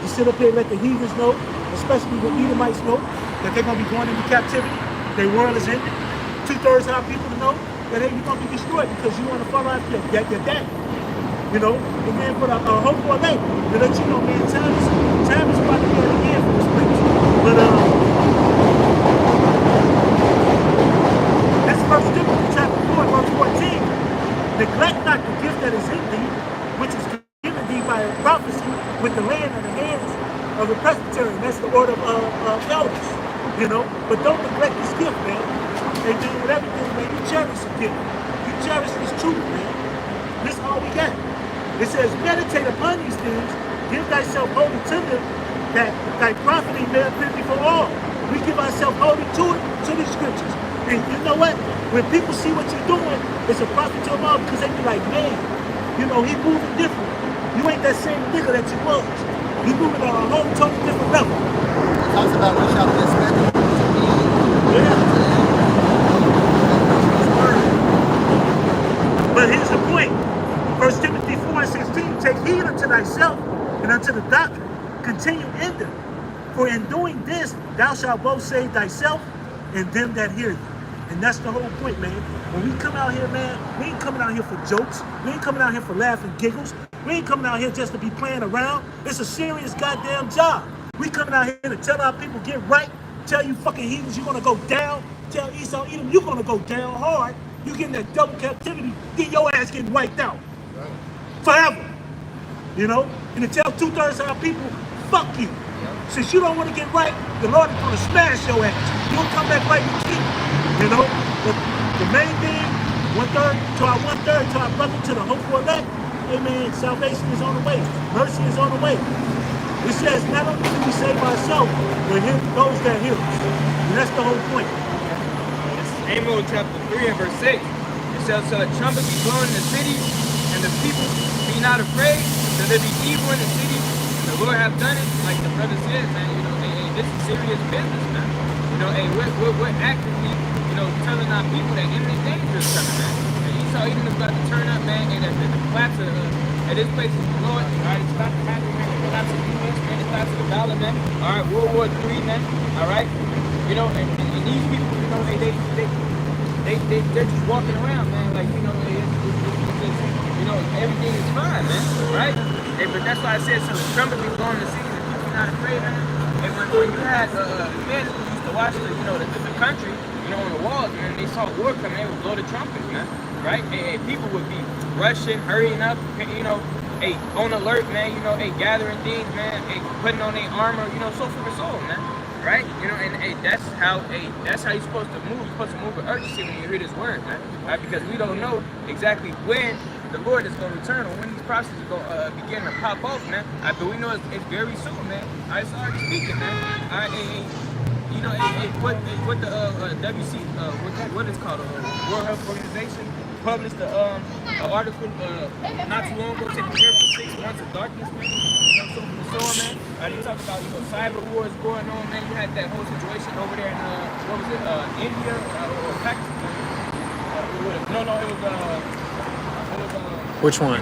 To sit up here and let the heathens know, especially the Edomites know, that they're going to be going into captivity, their world is ended. 2/3 of our people to know that you're going to be destroyed because you want to follow after your dad. And then for the hope for elect, to let you know, man, time is about to be at the end for this place. But 1 Timothy chapter 4, verse 14. Neglect not the gift that is in thee, which is given thee by a prophecy with the land in the hands of the presbytery. That's the order of elders, you know. But don't neglect this gift, man. Amen. With everything, man, you cherish the gift. You cherish this truth, man. This is all we got. It says, meditate upon these things, give thyself wholly to them, that thy profiting may appear before all. We give ourselves wholly to it, to these scriptures. And you know what? When people see what you're doing, it's a profit to them all because they be like, man, you know, he moving different. You ain't that same nigga that you was. You moving on a whole totally different level. It talks about we shall be expected to be. Yeah. But here's the point. 1 Timothy 4:16, take heed unto thyself and unto the doctrine. Continue in them. For in doing this, thou shalt both save thyself and them that hear thee. And that's the whole point, man. When we come out here, man, we ain't coming out here for jokes. We ain't coming out here for laughing giggles. We ain't coming out here just to be playing around. It's a serious goddamn job. We coming out here to tell our people, get right. Tell you fucking heathens you're going to go down. Tell Esau, Edom, you're going to go down hard. You getting that double captivity, then your ass getting wiped out. Forever. You know? And to tell 2/3 of our people, fuck you. Since you don't want to get right, the Lord is going to smash your ass. You'll come back right and keep. You know? But the main thing, 1/3 to our 1/3 to our brother, to the hopeful elect, amen, salvation is on the way. Mercy is on the way. It says not only do we save ourselves, but him those that hear us. And that's the whole point. Amos chapter 3 and verse 6. It says, so a trumpet be blown in the city, and the people be not afraid, so there be evil in the city. The Lord have done it, like the brother said, man. You know, hey, this is serious business, man. You know, hey, we're actively, you know, telling our people that imminent danger is coming, man. And Esau even is about to turn up, man, and at the plaza, at this place is the Lord. All right, it's about to happen, man. It's about to the US, man. It's about to the dollar, man. All right, World War III, man. All right. You know, and these people, you know, they're just walking around, man, like, you know, it's just, you know, everything is fine, man, right? Hey, but that's why I said, so the trumpet be blowing in the city, and people not afraid, man. And when you had men who used to watch the, you know, the country, you know, on the walls, man, they saw war coming, they would blow the trumpets, man, right? And people would be rushing, hurrying up, you know, hey, on alert, man, you know, hey, gathering things, man, hey, putting on their armor, you know, so forth and so on, man. Right? You know, and hey, that's how you're supposed to move. You're supposed to move with urgency when you hear this word, man. Right? Because we don't know exactly when the Lord is going to return or when these prophecies are going to begin to pop off, man. But we know it's very soon, man. It's already speaking, man. You know, what the WC, what is called World Health Organization published an article not too long ago, taking care for 6 months of darkness, man. You know, so man. They talk about, you know, cyber wars going on, man. You had that whole situation over there in what was it, India or Pakistan? No, it was Which one?